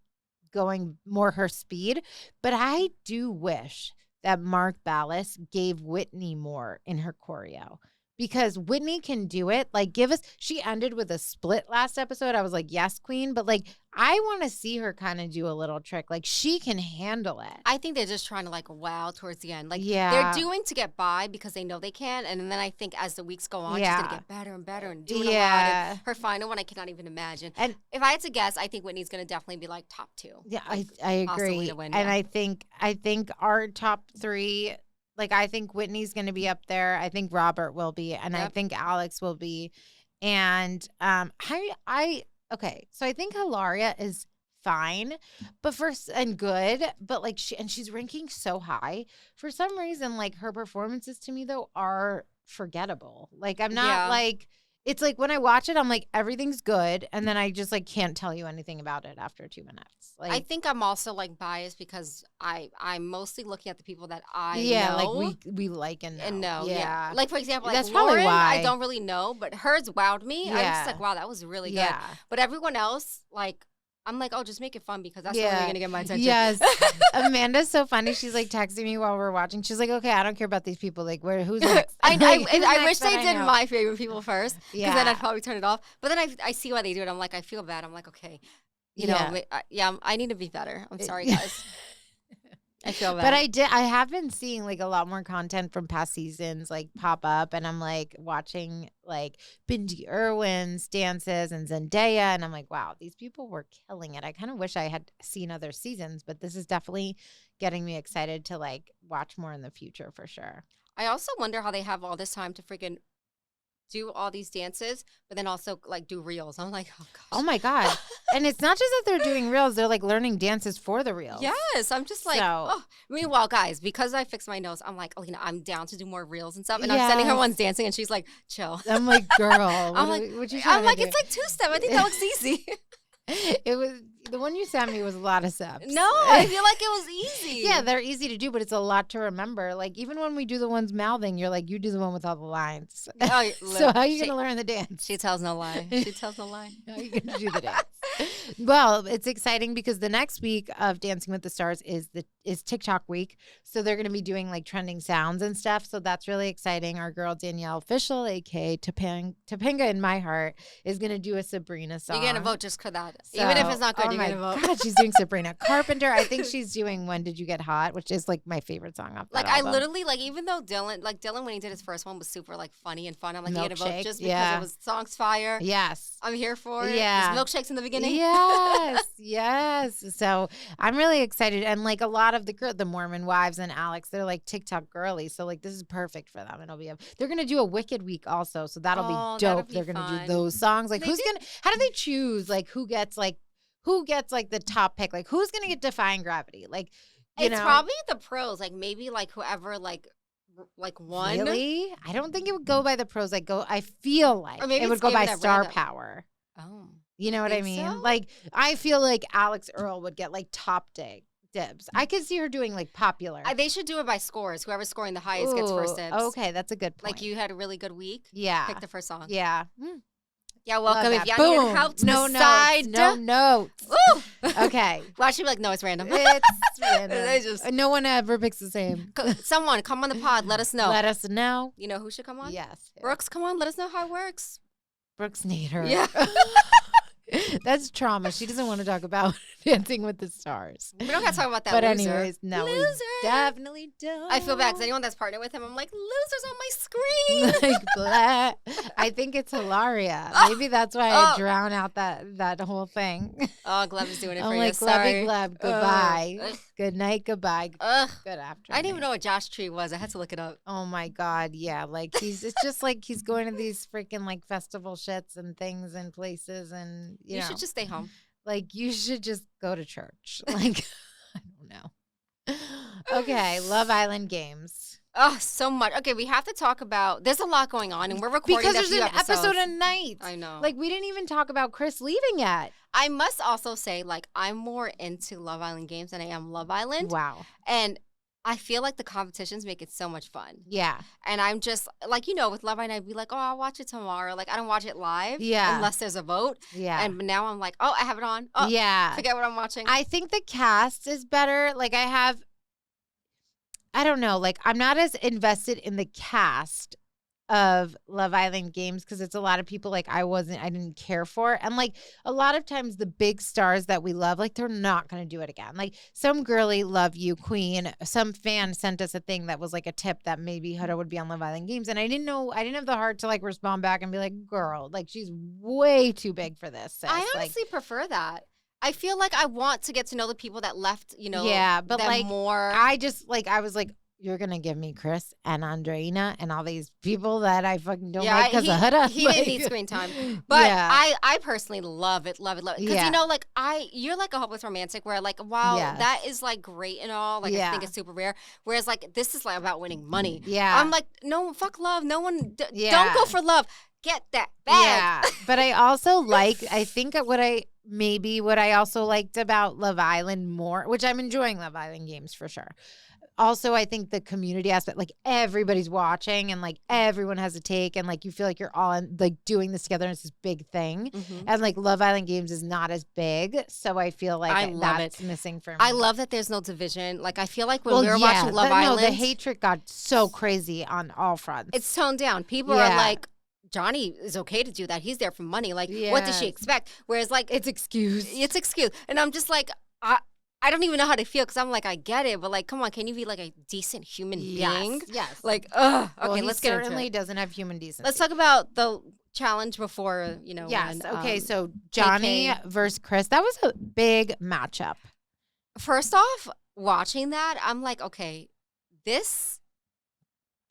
going more her speed. But I do wish that Mark Ballas gave Whitney more in her choreo. because Whitney can do it. Like, she ended with a split last episode. I was like, yes, queen. But like, I want to see her kind of do a little trick. Like, she can handle it. I think they're just trying to like wow towards the end. Like, Yeah. they're doing to get by because they know they can. And then I think as the weeks go on, she's Yeah. going to get better and better and doing a lot. Yeah. And her final one, I cannot even imagine. And if I had to guess, I think Whitney's going to definitely be like top 2. yeah, Like, I possibly agree. to win, And yeah. I think our top 3, like, I think Whitney's going to be up there. I think Robert will be, and I Yep. think Alex will be. And okay, so I think Hilaria is fine, but and good, but like she's ranking so high. For some reason, like, her performances to me though are forgettable. Like, I'm not Yeah. like, it's like when I watch it, I'm like, everything's good, and then I just like can't tell you anything about it after 2 minutes. Like, I think I'm also like biased because I'm mostly looking at the people that I yeah, know. like we like and know. Yeah. Like, for example, like That's probably Lauren, why. I don't really know, but hers wowed me. I was Yeah. just like, wow, that was really good. Yeah. But everyone else, like, I'm like, oh, just make it fun because that's Yeah. really going to get my attention. Yes. Amanda's so funny. She's like texting me while we're watching. She's like, okay, I don't care about these people. Like, who's next? I Like, who's wish next they that I did know? my favorite people first because Yeah. then I'd probably turn it off. But then I see why they do it. I'm like, I feel bad. I'm like, okay, you know, I need to be better. I'm sorry, guys. I feel bad. But I have been seeing like a lot more content from past seasons like pop up, and I'm like watching like Bindi Irwin's dances and Zendaya, and I'm like, wow, these people were killing it. I kind of wish I had seen other seasons, but this is definitely getting me excited to like watch more in the future for sure. I also wonder how they have all this time to freaking do all these dances, but then also like do reels. I'm like, oh gosh. Oh my God. And it's not just that they're doing reels, they're like learning dances for the reels. Yes, I'm just like, So- oh. Meanwhile, guys, because I fixed my nose, I'm like, Alina, I'm down to do more reels and stuff. And I'm sending her Yes. ones dancing, and she's like, chill. I'm like, girl, I'm like, what you trying I'm like, to do? it's like 2-step. I think that looks easy. It was the one you sent me was a lot of steps. No, I feel like it was easy. Yeah, they're easy to do, but it's a lot to remember. Like, even when we do the ones mouthing, you're like, you do the one with all the lines. Oh, So how are you going to learn the dance? She tells no lie. She tells no lie. How are you going to do the dance? Well, it's exciting because the next week of Dancing with the Stars is TikTok week. So they're going to be doing like trending sounds and stuff. So that's really exciting. Our girl Danielle Official, aka Topanga in my heart, is going to do a Sabrina song. You're going to vote just for that. Even if it's not good, oh you're my going to vote. God, she's doing Sabrina Carpenter. I think she's doing When Did You Get Hot, which is like my favorite song off that Like, I album. literally, like, even though Dylan when he did his first one was super, like, funny and fun, I'm like, you're going to vote Milkshake, just because yeah. it was song's fire. Yes. I'm here for it. Yeah. There's milkshakes in the beginning. Yes, yes. So I'm really excited. And like a lot of the Mormon wives and Alex, they're like TikTok girlies. So like this is perfect for them. They're going to do a Wicked week also. So that'll Oh, be that'll dope. be They're going to fun. do those songs. Like They how do they choose like who gets like the top pick? Like who's going to get Defying Gravity? Like, you It's know, probably the pros. Like, maybe, like, whoever, like won. Really? I don't think it would go by the pros. I feel like Or maybe it would it's go by given at star random. power. Oh. You know what I think mean? so? Like, I feel like Alex Earl would get like top dibs. I could see her doing like popular. They should do it by scores. Whoever's scoring the highest gets first Ooh, dibs. Okay, that's a good point. Like, you had a really good week. yeah, Pick the first song. yeah. Yeah, Love welcome. If that. y'all Boom. need help to no decide. notes, no notes. Woo! Okay, Well, she'd be like, no, it's random. it's random. They just- No one ever picks the same. Someone, come on the pod. Let us know. Let us know. You know who should come on? Yes, Brooks, come on. Let us know how it works. Brooks need her. Yeah. That's trauma. She doesn't want to talk about Dancing with the Stars. We don't got to talk about that But loser. anyways, no, we Loser. definitely don't. I feel bad because anyone that's partnered with him, I'm like, losers on my screen. like blah. I think it's Hilaria. Maybe that's why I drown out that whole thing. Oh, Gleb is doing it for I'm you. like, Sorry. gleb, goodbye. Ugh. Good night, goodbye. Ugh. Good afternoon. I didn't even know what Josh Tree was. I had to look it up. Oh my God, yeah. Like it's just like he's going to these freaking like festival shits and things and places and you know. should just stay home. Like you should just go to church. Like I don't know. Okay, Love Island games. Oh, so much. Okay, we have to talk about. There's a lot going on, and we're recording Because a there's few an episode episodes. a night. I know. Like we didn't even talk about Chris leaving yet. I must also say, like, I'm more into Love Island games than I am Love Island, Wow. and I feel like the competitions make it so much fun. Yeah. And I'm just like, with Love Island, I'd be like, oh, I'll watch it tomorrow. Like, I don't watch it live, Yeah. unless there's a vote. Yeah. And now I'm like, oh, I have it on. Oh, yeah. forget what I'm watching. I think the cast is better. Like I don't know. Like I'm not as invested in the cast of Love Island games because it's a lot of people like I didn't care for. And like a lot of times the big stars that we love, like they're not going to do it again. Like some girly love you queen, some fan sent us a thing that was like a tip that maybe Huda would be on Love Island games. And I didn't have the heart to like respond back and be like, girl, like she's way too big for this. Sis. I honestly prefer that. I feel like I want to get to know the people that left, yeah, but like more. I was like, you're going to give me Chris and Andreina and all these people that I fucking don't like because of Huda. He didn't need screen time. But I personally love it. Because, like, you're like a hopeless romantic where, like, while that is, like, great and all, like, I think it's super rare. Whereas, like, this is, like, about winning money. Yeah. I'm like, no, fuck love. No one, don't go for love. Get that bag. Yeah. But I also I think what I also liked about Love Island more, which I'm enjoying Love Island games for sure. Also, I think the community aspect, like everybody's watching and like everyone has a take and like you feel like you're all like doing this together and it's this big thing. Mm-hmm. And like Love Island games is not as big. So I feel like that's missing for me. I love that there's no division. Like I feel like when we were watching Love Island. No, the hatred got so crazy on all fronts. It's toned down. People are like, Johnny is okay to do that. He's there for money. Like, what does she expect? Whereas like, it's excused. It's excused. And I'm just like, I don't even know how to feel because I'm like, I get it, but like, come on, can you be like a decent human being? Yes. Like, okay, let's get into it. Certainly doesn't have human decency. Let's talk about the challenge before, Yes. when, okay. So Johnny versus Chris, that was a big matchup. First off, watching that, I'm like, okay, this,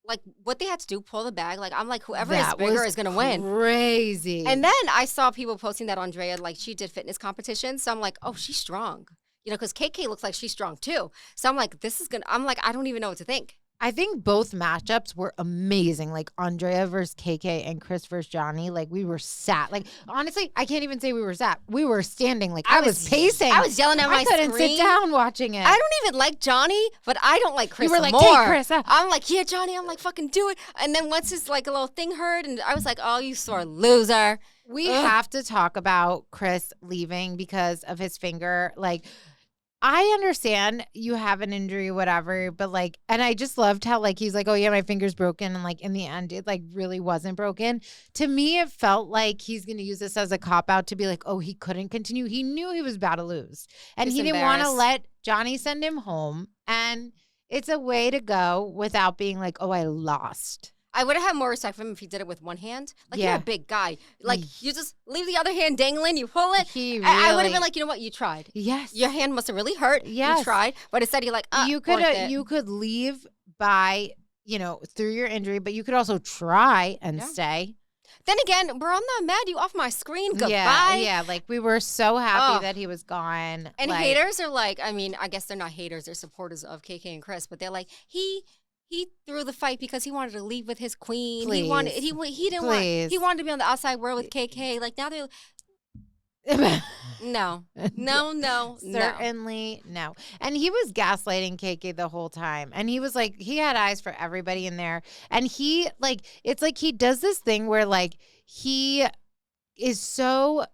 like what they had to do, pull the bag. Like I'm like, whoever is bigger is gonna win. Crazy. And then I saw people posting that Andrea, like she did fitness competitions. So I'm like, oh, she's strong. Because KK looks like she's strong too. So I'm like, I don't even know what to think. I think both matchups were amazing. Like Andrea versus KK and Chris versus Johnny. Like we were sat. Like honestly, I can't even say we were sat. We were standing. Like I was pacing. I was yelling at my screen. I couldn't sit down watching it. I don't even like Johnny, but I don't like Chris more. You were like, take Chris. I'm like, yeah, Johnny. I'm like, fucking do it. And then once his like a little thing heard, and I was like, oh, you sore loser. We have to talk about Chris leaving because of his finger. Like, I understand you have an injury, whatever, but like, and I just loved how like, he's like, oh yeah, my finger's broken. And like in the end, it like really wasn't broken. To me, it felt like he's going to use this as a cop out to be like, oh, he couldn't continue. He knew he was about to lose and he didn't want to let Johnny send him home. And it's a way to go without being like, oh, I lost. I would have had more respect for him if he did it with one hand. Like, you're a big guy. Like, you just leave the other hand dangling, you pull it. I would have been like, you know what? You tried. Yes. Your hand must have really hurt. Yes. You tried. But instead, you're like, you could leave by, through your injury, but you could also try and stay. Then again, bro, I'm not mad. You off my screen. Goodbye. Yeah. Like, we were so happy that he was gone. And haters are like, I mean, I guess they're not haters. They're supporters of KK and Chris. But they're like, He threw the fight because he wanted to leave with his queen. Please. He wanted to be on the outside world with KK. Like now they're no. Certainly no. And he was gaslighting KK the whole time. And he was like, he had eyes for everybody in there. And he like, it's like he does this thing where like he is so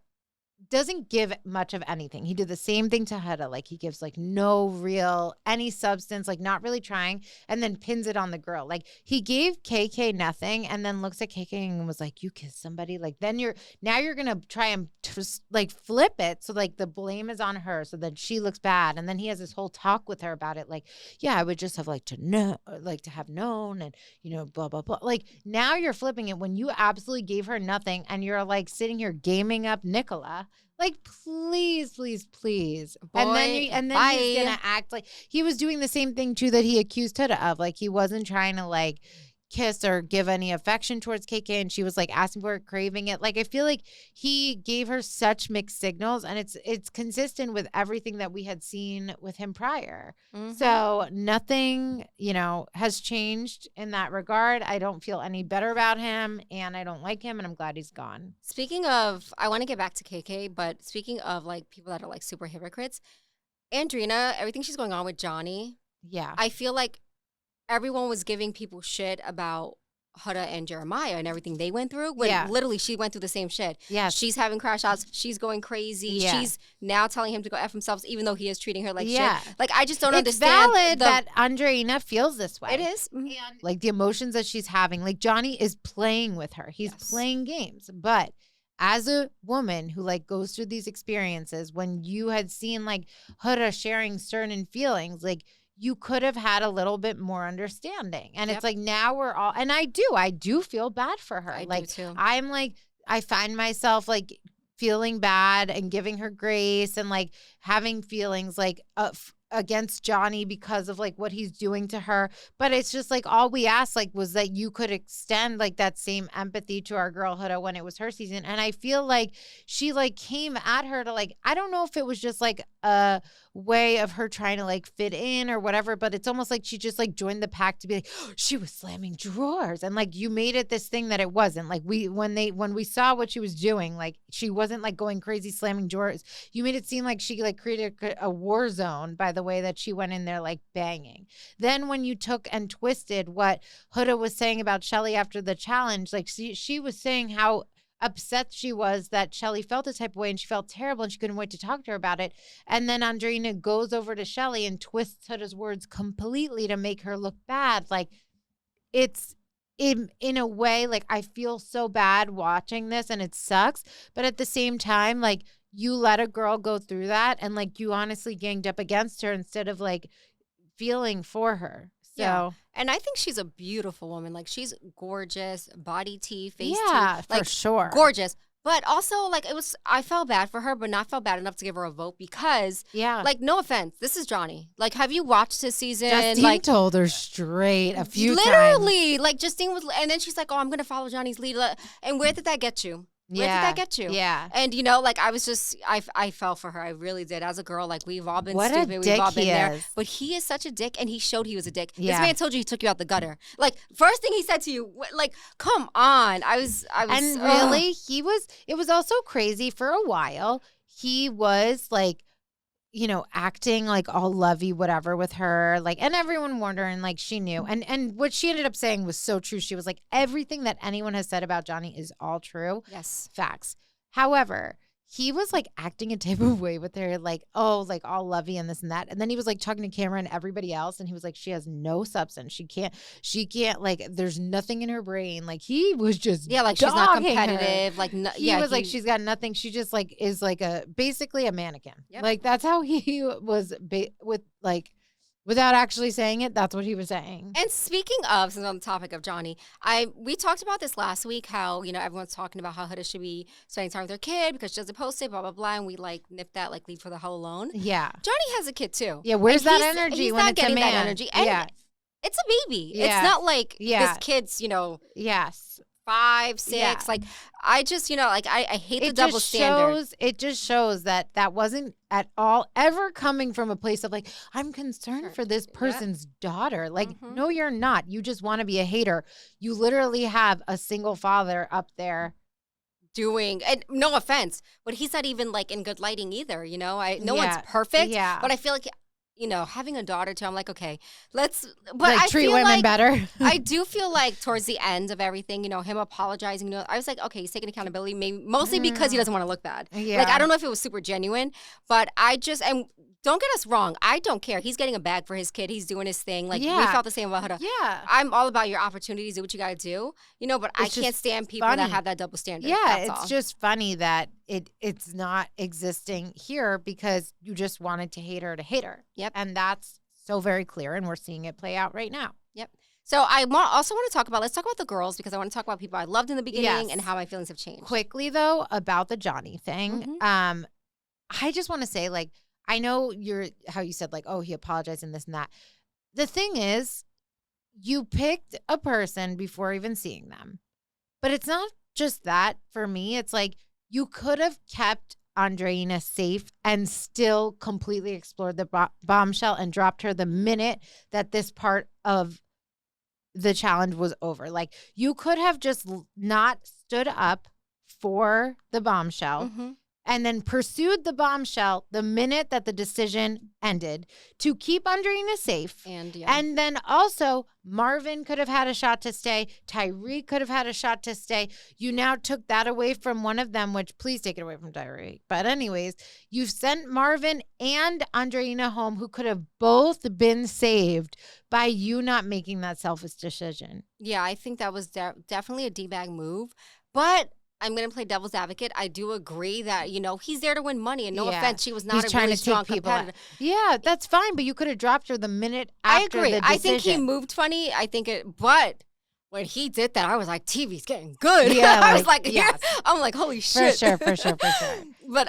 doesn't give much of anything. He did the same thing to Huda. Like he gives like no real, any substance, like not really trying, and then pins it on the girl. Like he gave KK nothing and then looks at KK and was like, you kissed somebody. Like then you're going to try and like flip it. So like the blame is on her. So then she looks bad. And then he has this whole talk with her about it. Like, yeah, I would just have liked to know, like to have known and, blah, blah, blah. Like now you're flipping it when you absolutely gave her nothing and you're like sitting here gaming up Nicola. Like, please. Boy, and then he's going to act like he was doing the same thing, too, that he accused Huda of. Like, he wasn't trying to, like, kiss or give any affection towards KK. And she was, like, asking for it, craving it. Like, I feel like he gave her such mixed signals. And it's consistent with everything that we had seen with him prior. Mm-hmm. So nothing, has changed in that regard. I don't feel any better about him. And I don't like him. And I'm glad he's gone. Speaking of, I want to get back to KK. But speaking of, like, people that are, like, super hypocrites, Andrina, everything she's going on with Johnny. Yeah. I feel like everyone was giving people shit about Huda and Jeremiah and everything they went through, when literally she went through the same shit. Yeah. She's having crash outs. She's going crazy. Yeah. She's now telling him to go F himself, even though he is treating her like Yeah. shit. Like, I just don't It's understand. valid that Andreina feels this way. It is. And like the emotions that she's having, like Johnny is playing with her. He's playing games. But as a woman who like goes through these experiences, when you had seen like Huda sharing certain feelings, like you could have had a little bit more understanding. And it's like now we're all, and I do feel bad for her. I like do too. I'm like, I find myself like feeling bad and giving her grace and like having feelings like against Johnny because of like what he's doing to her. But it's just like all we asked like was that you could extend like that same empathy to our girl Huda when it was her season. And I feel like she like came at her to like, I don't know if it was just like a way of her trying to like fit in or whatever, but it's almost like she just like joined the pack to be like, oh, she was slamming drawers. And like you made it this thing that it wasn't. Like when we saw what she was doing, like she wasn't like going crazy slamming drawers. You made it seem like she like created a war zone by the way that she went in there like banging. Then when you took and twisted what Huda was saying about Shelly after the challenge, like she was saying how upset she was that Shelly felt a type of way and she felt terrible and she couldn't wait to talk to her about it. And then Andreina goes over to Shelly and twists Huda's words completely to make her look bad. Like it's in a way, like I feel so bad watching this and it sucks. But at the same time, like you let a girl go through that and like you honestly ganged up against her instead of like feeling for her. So. Yeah. And I think she's a beautiful woman. Like, she's gorgeous, body T, face T. Yeah, like, for sure. Gorgeous. But also, like, I felt bad for her, but not felt bad enough to give her a vote because, like, no offense, this is Johnny. Like, have you watched this season? Justine like, told her straight a few times. Literally. Like, Justine was, and then she's like, oh, I'm going to follow Johnny's lead. And where did that get you? Where did that get you? Yeah. And, you know, like, I was just, I fell for her. I really did. As a girl, like, we've all been stupid. We've all been there. But he is such a dick, and he showed he was a dick. Yeah. This man told you he took you out the gutter. Like, first thing he said to you, like, come on. I was. And really, it was also crazy for a while. He was, like, you know, acting like all lovey, whatever with her, like, and everyone warned her and like she knew. And what she ended up saying was so true. She was like, everything that anyone has said about Johnny is all true. Yes. Facts. However, he was like acting a type of way with her, like, oh, like all lovey and this and that. And then he was like talking to Cameron and everybody else. And he was like, she has no substance. She can't, like, there's nothing in her brain. Like he was just, like she's not competitive. Her. Like, he was like, she's got nothing. She just like is like basically a mannequin. Yep. Like that's how he was with like, without actually saying it, that's what he was saying. And speaking of, since on the topic of Johnny, we talked about this last week, how, you know, everyone's talking about how Huda should be spending time with her kid because she doesn't post it, blah, blah, blah. And we like nipped that, like leave her the hell alone. Yeah. Johnny has a kid too. Yeah. Where's that energy he's when not it's getting a man? that energy. And it's a baby. Yeah. It's not like this kid's, you know. Yes. 5, 6, like I just, you know, like I hate the double standard. It just shows that wasn't at all ever coming from a place of like, I'm concerned for this person's daughter. Like, no, you're not. You just want to be a hater. You literally have a single father up there doing, and no offense, but he's not even like in good lighting either. You know, no one's perfect, but I feel like, you know, having a daughter too, I'm like, okay, but like, I treat feel women like, better. I do feel like towards the end of everything, you know, him apologizing, you know, I was like, okay, he's taking accountability, maybe mostly because he doesn't want to look bad. Yeah. Like, I don't know if it was super genuine, but and don't get us wrong, I don't care. He's getting a bag for his kid. He's doing his thing. Like, we felt the same about Huda. Yeah. I'm all about your opportunities, do what you got to do, you know, but I can't stand people that have that double standard. Yeah, it's just funny that it's not existing here because you just wanted to hate her. Yep. And that's so very clear, and we're seeing it play out right now. Yep. So I also want to let's talk about the girls, because I want to talk about people I loved in the beginning and how my feelings have changed. Quickly, though, about the Johnny thing, I just want to say, like, I know how you said, like, oh, he apologized and this and that. The thing is, you picked a person before even seeing them. But it's not just that for me. It's like you could have kept Andreina safe and still completely explored the bombshell and dropped her the minute that this part of the challenge was over. Like, you could have just not stood up for the bombshell and then pursued the bombshell the minute that the decision ended to keep Andreina safe. And then also Marvin could have had a shot to stay. Tyreek could have had a shot to stay. You now took that away from one of them, which please take it away from Tyreek. But anyways, you've sent Marvin and Andreina home, who could have both been saved by you not making that selfish decision. Yeah, I think that was definitely a D-bag move. But I'm going to play devil's advocate. I do agree that, he's there to win money. And no offense, she was not a really strong competitor. Yeah, that's fine. But you could have dropped her the minute after the decision. I think he moved funny. But when he did that, I was like, TV's getting good. Yeah, I was like, yes. I'm like, holy shit. For sure. But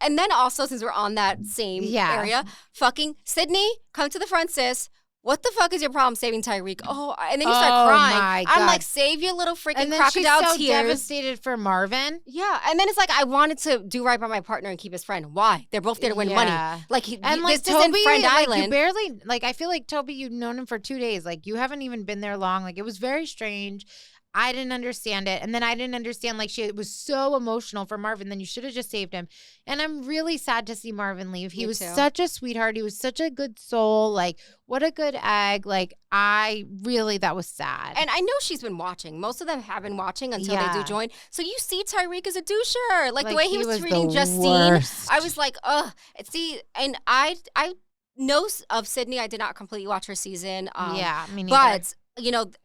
and then also, since we're on that same area, fucking Sydney, come to the front, sis. What the fuck is your problem saving Tyreek? Oh, and then you start crying. My God. I'm like, save your little freaking crocodile tears. And then she's so devastated for Marvin. Yeah, and then it's like, I wanted to do right by my partner and keep his friend. Why? They're both there to win money. Like, this Toby, isn't Friend Island. You barely, I feel like Toby, you've known him for 2 days. Like, you haven't even been there long. Like, it was very strange. I didn't understand it. And then I didn't understand, she was so emotional for Marvin. Then you should have just saved him. And I'm really sad to see Marvin leave. He was such a sweetheart. He was such a good soul. What a good egg. That was sad. And I know she's been watching. Most of them have been watching until they do join. So you see Tyreek as a doucher. The way he was treating Justine. I was like, ugh. See, and I know of Sydney. I did not completely watch her season. Me neither. But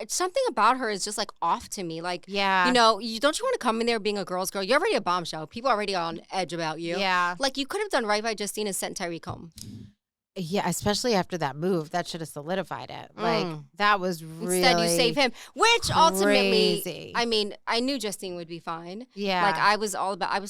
something about her is just off to me. Don't you want to come in there being a girl's girl? You're already a bombshell. People are already on edge about you. Yeah. You could have done right by Justine and sent Tyreek home. Yeah, especially after that move. That should have solidified it. That was really Instead, you save him, which crazy. Ultimately, I knew Justine would be fine. Yeah. I was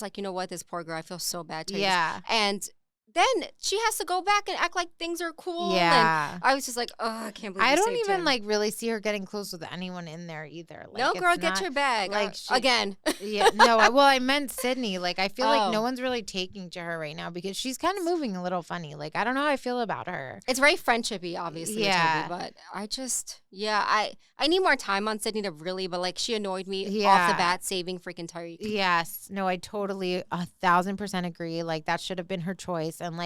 like, you know what? This poor girl, I feel so bad. Yeah. And then she has to go back and act like things are cool. Yeah. And I was just like, oh, I can't believe I don't even him. really see her getting close with anyone in there either. No, girl, get your bag. Again. Yeah. No, I meant Sydney. I feel like no one's really taking to her right now because she's kind of moving a little funny. I don't know how I feel about her. It's very friendshipy, obviously. Yeah. Toby, but I just, I need more time on Sydney to really, but she annoyed me off the bat saving freaking Tyreek. Yes. No, I totally 1,000% agree. That should have been her choice. And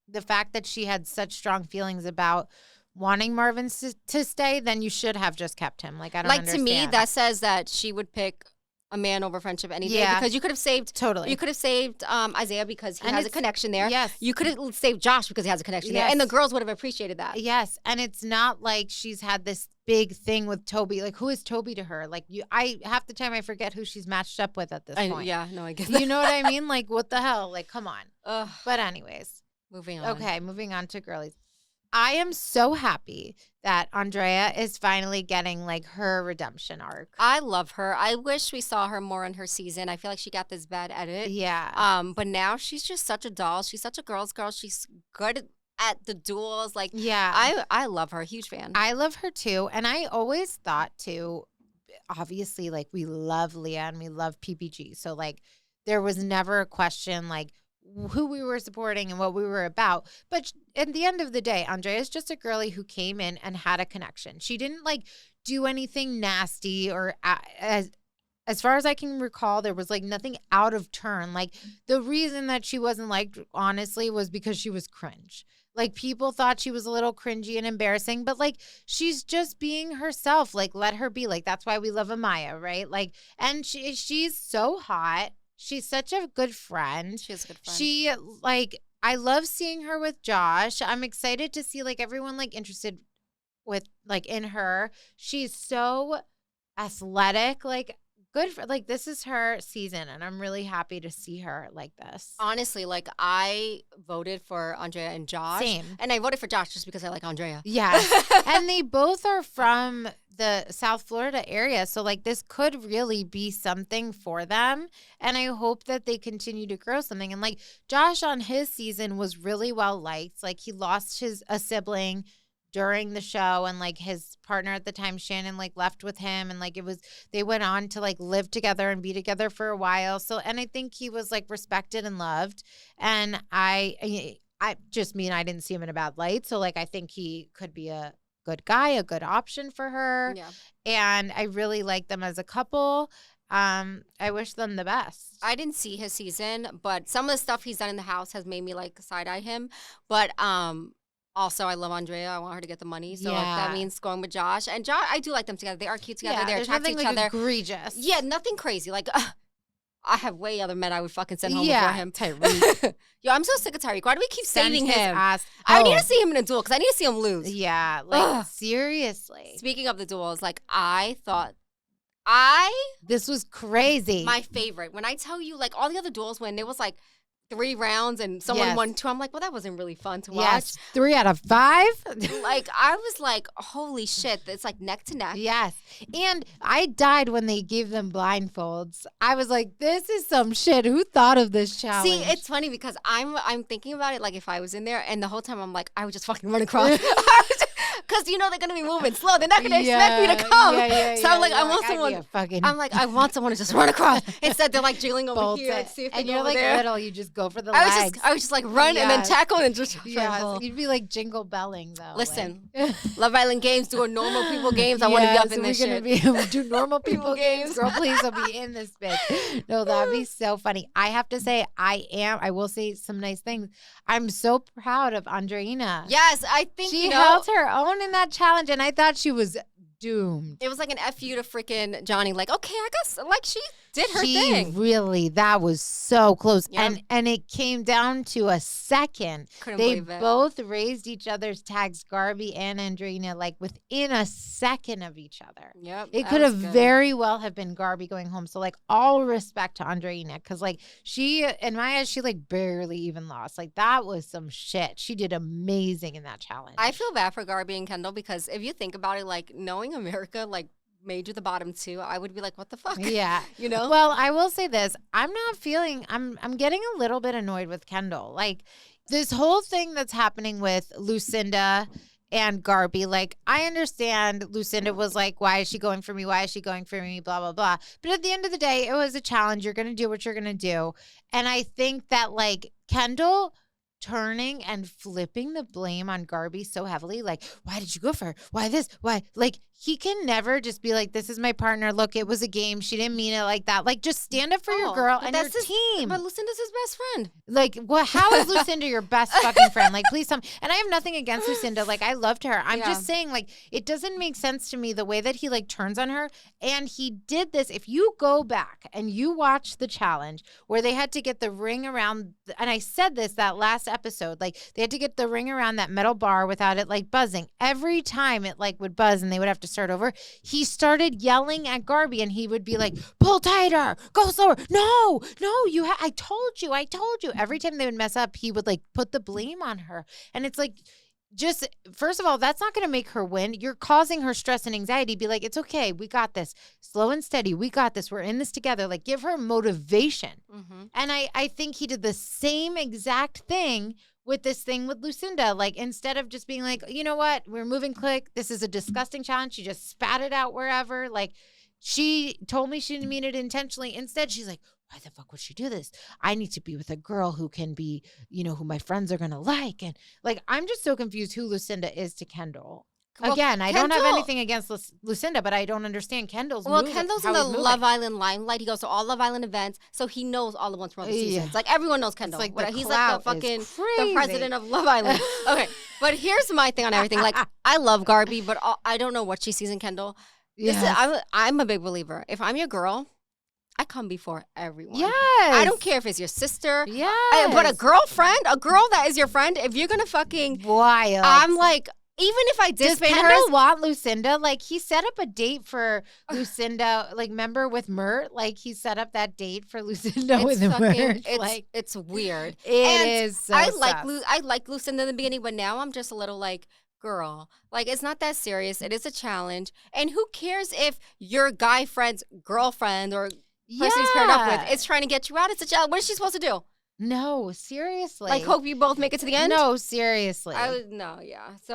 the fact that she had such strong feelings about wanting Marvin to stay, then you should have just kept him. I don't understand. To me, that says that she would pick a man over friendship any day because you could have saved You could have saved Isaiah because he has a connection there. Yes. You could have saved Josh because he has a connection there, and the girls would have appreciated that. Yes, and it's not like she's had this big thing with Toby. Who is Toby to her? I half the time I forget who she's matched up with at this point. Yeah, no, I get that. You know what I mean? What the hell? Come on. Ugh. But anyways. Moving on. Okay, moving on to girlies. I am so happy that Andrea is finally getting her redemption arc. I love her. I wish we saw her more in her season. I feel like she got this bad edit. Yeah. But now she's just such a doll. She's such a girl's girl. She's good at the duels. I love her. Huge fan. I love her too. And I always thought too, obviously, we love Leah and we love PPG. So there was never a question who we were supporting and what we were about. But at the end of the day, Andrea is just a girlie who came in and had a connection. She didn't do anything nasty or as far as I can recall, there was nothing out of turn. The reason that she wasn't liked, honestly, was because she was cringe. People thought she was a little cringy and embarrassing, but she's just being herself. Let her be. That's why we love Amaya, right? And she's so hot. She's such a good friend. She is a good friend. She, I love seeing her with Josh. I'm excited to see, everyone, interested with, in her. She's so athletic. Good for, this is her season, and I'm really happy to see her like this. Honestly, I voted for Andrea and Josh. Same. And I voted for Josh just because I like Andrea. Yeah. And they both are from the South Florida area. So this could really be something for them. And I hope that they continue to grow something. And Josh on his season was really well liked. He lost a sibling during the show, and his partner at the time, Shannon, left with him, and they went on to live together and be together for a while. So, and I think he was respected and loved. And I didn't see him in a bad light. So I think he could be a good guy, a good option for her. Yeah. And I really like them as a couple. I wish them the best. I didn't see his season, but some of the stuff he's done in the house has made me like side eye him. But also I love Andrea. I want her to get the money, so if that means going with Josh. And Josh, I do like them together. They are cute together. They're attracted to each other. Egregious. Yeah, nothing crazy. Like I have way other men I would fucking send home before him. Tyreek. Yo, I'm so sick of Tyreek. Why do we keep saving him? I need to see him in a duel because I need to see him lose. Yeah, like seriously. Speaking of the duels, like this was crazy. My favorite. When I tell you, like all the other duels, when there was like 3 rounds and someone won 2, I'm like, well, that wasn't really fun to watch. Yes, 3 out of 5. Like I was like, holy shit, it's like neck to neck. Yes, and I died when they gave them blindfolds. I was like, this is some shit. Who thought of this challenge? See, it's funny because I'm thinking about it like if I was in there, and the whole time I'm like, I would just fucking run across. Because you know they're gonna be moving slow. They're not gonna expect me to come. So I'm like, I want someone. I'm like, I want someone to just run across. Instead, they're like jiggling over here. And, see if and you're like there. little. You just go for the legs. I was just like run and then tackle and just. Yeah, you'd be like jingle belling though. Listen, Love Island games, doing normal people games. I want to be up in this shit. We're gonna do normal people games. Girl, please will be in this bitch. No, that'd be so funny. I have to say, I will say some nice things. I'm so proud of Andreina. Yes, I think she held her own in that challenge, and I thought she was doomed. It was like an F you to freaking Johnny. Like, okay, I guess like she did her thing. Really, that was so close. Yep. And it came down to a second. Couldn't they believe it. both raised each other's tags, Garby and Andreina, like within a second of each other. Yep. It could have very well have been Garby going home. So like all respect to Andreina, because like she, in my eyes, she like barely even lost. Like that was some shit. She did amazing in that challenge. I feel bad for Garby and Kendall because if you think about it, like knowing America, like made you the bottom 2, I would be like, what the fuck? Yeah. You know? Well, I will say this. I'm getting a little bit annoyed with Kendall. Like this whole thing that's happening with Lucinda and Garby. Like I understand Lucinda was like, why is she going for me? Why is she going for me? Blah, blah, blah. But at the end of the day, it was a challenge. You're going to do what you're going to do. And I think that like Kendall turning and flipping the blame on Garby so heavily, like, why did you go for her? Why this? Why? Like, he can never just be like, this is my partner. Look, it was a game. She didn't mean it like that. Like, just stand up for your girl and your team. But Lucinda's his best friend. Like, how is Lucinda your best fucking friend? Like, please tell me. And I have nothing against Lucinda. Like, I loved her. I'm just saying, like, it doesn't make sense to me the way that he, like, turns on her. And he did this. If you go back and you watch the challenge where they had to get the ring around, and I said this that last episode, like, they had to get the ring around that metal bar without it, like, buzzing. Every time it, like, would buzz and they would have to start over, he started yelling at Garby and he would be like, pull tighter, go slower. No, I told you. Every time they would mess up, he would like put the blame on her. And it's like, just first of all, that's not going to make her win. You're causing her stress and anxiety. Be like, it's okay. We got this. Slow and steady. We got this. We're in this together. Like, give her motivation. Mm-hmm. And I think he did the same exact thing with this thing with Lucinda. Like, instead of just being like, you know what, we're moving quick. This is a disgusting challenge. She just spat it out wherever. Like, she told me she didn't mean it intentionally. Instead, she's like, why the fuck would she do this? I need to be with a girl who can be, you know, who my friends are going to like. And like, I'm just so confused who Lucinda is to Kendall. Well, Again, I don't have anything against Lucinda, but I don't understand Kendall's Well, Kendall's in the Love Island limelight. He goes to all Love Island events, so he knows all the ones from other seasons. Like, everyone knows Kendall. Like he's like the fucking the president of Love Island. Okay, but here's my thing on everything. Like, I love Garby, but I don't know what she sees in Kendall. Yes. I'm a big believer. If I'm your girl, I come before everyone. Yes. I don't care if it's your sister. Yes. But a girl that is your friend, if you're going to fucking... Wild. I'm like... Even if I disband her, does Kendall want Lucinda? Like, he set up a date for Lucinda. Like, remember with Mert? Like, he set up that date for Lucinda with Mert. It's weird. It is. So I like Lucinda in the beginning, but now I'm just a little like, girl, like, it's not that serious. It is a challenge, and who cares if your guy friend's girlfriend or person he's paired up with is trying to get you out? It's a challenge. What is she supposed to do? No, seriously. Like, hope you both make it to the end? No, seriously. So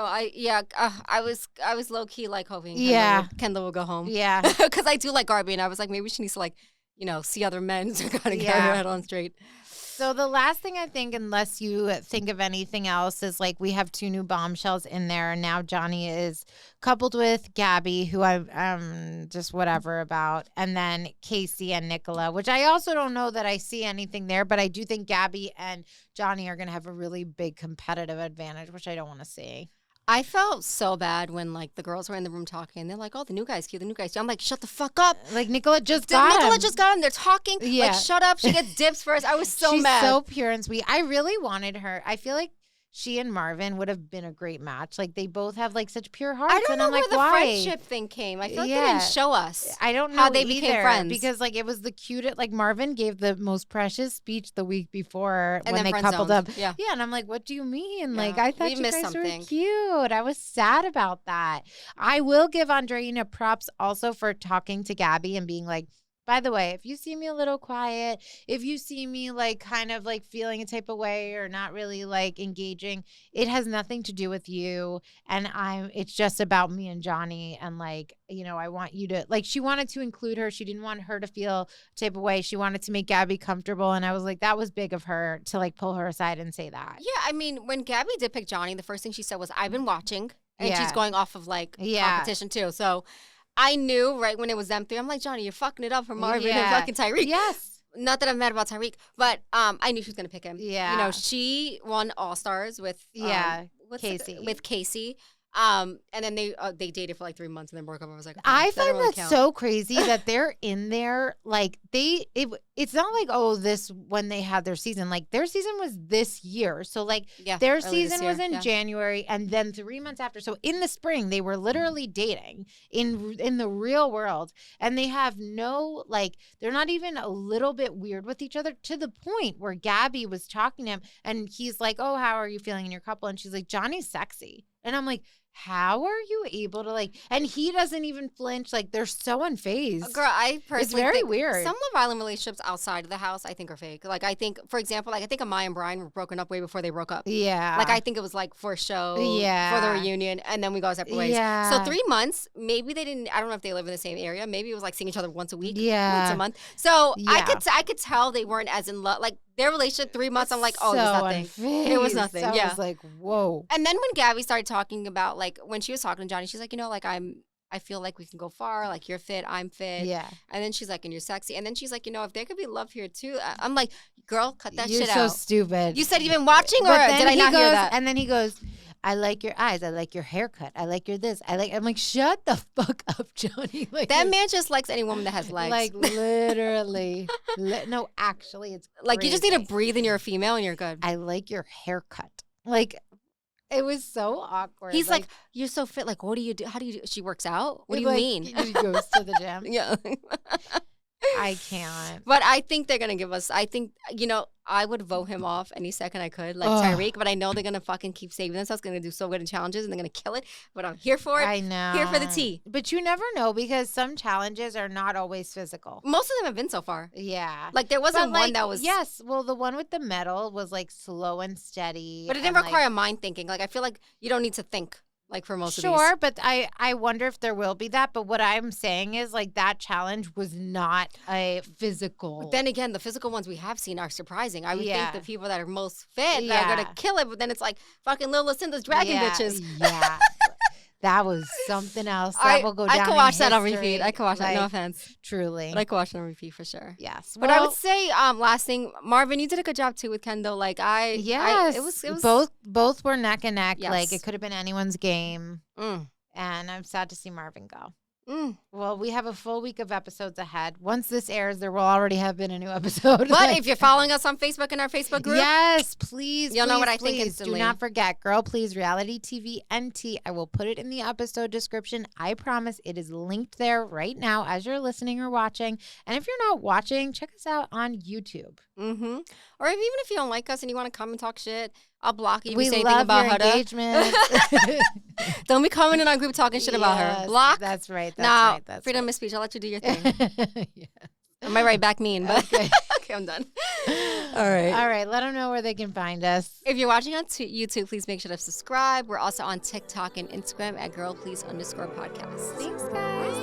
I was low key like hoping Kendall will go home. Yeah. Because I do like Garby, and I was like, maybe she needs to, like, you know, see other men to kind of get her head on straight. So the last thing I think, unless you think of anything else, is like we have 2 new bombshells in there. And now Johnny is coupled with Gabby, who I'm just whatever about. And then Casey and Nicola, which I also don't know that I see anything there. But I do think Gabby and Johnny are going to have a really big competitive advantage, which I don't want to see. I felt so bad when like the girls were in the room talking. They're like, "Oh, the new guy's cute. The new guy's cute." I'm like, "Shut the fuck up!" Like Nicola just got him. They're talking. Yeah. Like, shut up. She gets dips first. I was so She's mad. so pure and sweet. I really wanted her. I feel like she and Marvin would have been a great match. Like they both have like such pure hearts. I don't know I'm where like, the why? friendship thing came. I feel like they didn't show us. I don't know how they became either, friends because like it was the cutest. Like Marvin gave the most precious speech the week before And when then they coupled up. Yeah, and I'm like, what do you mean? Yeah. Like I thought We you missed guys something. were cute. I was sad about that. I will give Andreina props also for talking to Gabby and being like, by the way, if you see me a little quiet, if you see me like kind of like feeling a type of way or not really like engaging, it has nothing to do with you. And it's just about me and Johnny. And like, you know, I want you to like, she wanted to include her. She didn't want her to feel a type of way. She wanted to make Gabby comfortable. And I was like, that was big of her to like pull her aside and say that. Yeah, I mean, when Gabby did pick Johnny, the first thing she said was, "I've been watching," and Yeah. she's going off of like competition too. So I knew right when it was them 3. I'm like, Johnny, you're fucking it up for Marvin and fucking Tyreek. Yes. Not that I'm mad about Tyreek, but I knew she was gonna pick him. Yeah. You know, she won All Stars with Casey. With Casey. And then they dated for like 3 months and then broke up. I was like, okay, I that find really that count. so crazy that they're in there. Like it's not like, oh, this when they had their season. Like their season was this year. So like their early this season year, was in January, and then 3 months after. So in the spring, they were literally dating in the real world, and they have no like they're not even a little bit weird with each other, to the point where Gabby was talking to him, and he's like, "Oh, how are you feeling in your couple?" And she's like, "Johnny's sexy," and I'm like, how are you able to like, and he doesn't even flinch. Like they're so unfazed. Girl, I personally it's very think weird. Some Love Island relationships outside of the house, I think, are fake. Like I think, for example, like I think Amaya and Brian were broken up way before they broke up. Yeah. Like I think it was like for a show, for the reunion, and then we go our separate ways. Yeah. So 3 months, maybe they didn't. I don't know if they live in the same area. Maybe it was like seeing each other once a week, once a month. So I could tell they weren't as in love. Like their relationship 3 months, I'm like, oh, it was nothing. Unfazed. It was nothing. I was like, whoa. And then when Gabby started talking about like when she was talking to Johnny, she's like, you know, like I feel like we can go far. Like you're fit, I'm fit. Yeah. And then she's like, and you're sexy. And then she's like, you know, if there could be love here too. I'm like, girl, cut that shit out. You're so stupid. You said you've been watching, or did I not hear that? And then he goes, I like your eyes. I like your haircut. I like your this. I'm like, shut the fuck up, Johnny. Like that man just likes any woman that has legs. Like literally. No, actually, it's like crazy. you just need to breathe and you're a female and you're good. I like your haircut. Like it was so awkward. He's like, you're so fit. Like, what do you do? How do you do? She works out? What do you like, mean? He goes to the gym. Yeah. I can't. But I think they're going to give us, I think, you know, I would vote him off any second I could, like Tyreek, but I know they're going to fucking keep saving themselves, going to do so good in challenges, and they're going to kill it. But I'm here for it. I know. Here for the tea. But you never know, because some challenges are not always physical. Most of them have been so far. Yeah. Like there wasn't one that was. Yes. Well, the one with the medal was like slow and steady. But it didn't require mind thinking. Like I feel like you don't need to think. Like for most of these. Sure, but I wonder if there will be that. But what I'm saying is like that challenge was not a physical. But then again, the physical ones we have seen are surprising. I would think the people that are most fit are gonna kill it. But then it's like fucking Lil Lucinda's dragon bitches. Yeah. That was something else. That will go down. I could watch in that on history. repeat. I could watch that. No offense. Truly. But I could watch it on repeat for sure. Yes. But I would say, last thing, Marvin, you did a good job too with Kendall. Like it was both were neck and neck. Yes. Like it could have been anyone's game. Mm. And I'm sad to see Marvin go. Mm. Well, we have a full week of episodes ahead. Once this airs, there will already have been a new episode. But if you're following us on Facebook in our Facebook group, yes, please, you'll know what I please, think instantly. Do not forget, Girl Please Reality TV NT. I will put it in the episode description. I promise it is linked there right now as you're listening or watching. And if you're not watching, check us out on YouTube. Mm-hmm. Or even if you don't like us and you want to come and talk shit, I'll block you. We say love about your Huda. engagement. Don't be coming in our group talking shit about her. Block. That's right. That's freedom of speech. I'll let you do your thing. Yes. I might write back mean, but okay. okay, I'm done. All right. Let them know where they can find us. If you're watching on YouTube, please make sure to subscribe. We're also on TikTok and Instagram at girlplease_podcast. Thanks, guys.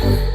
Bye.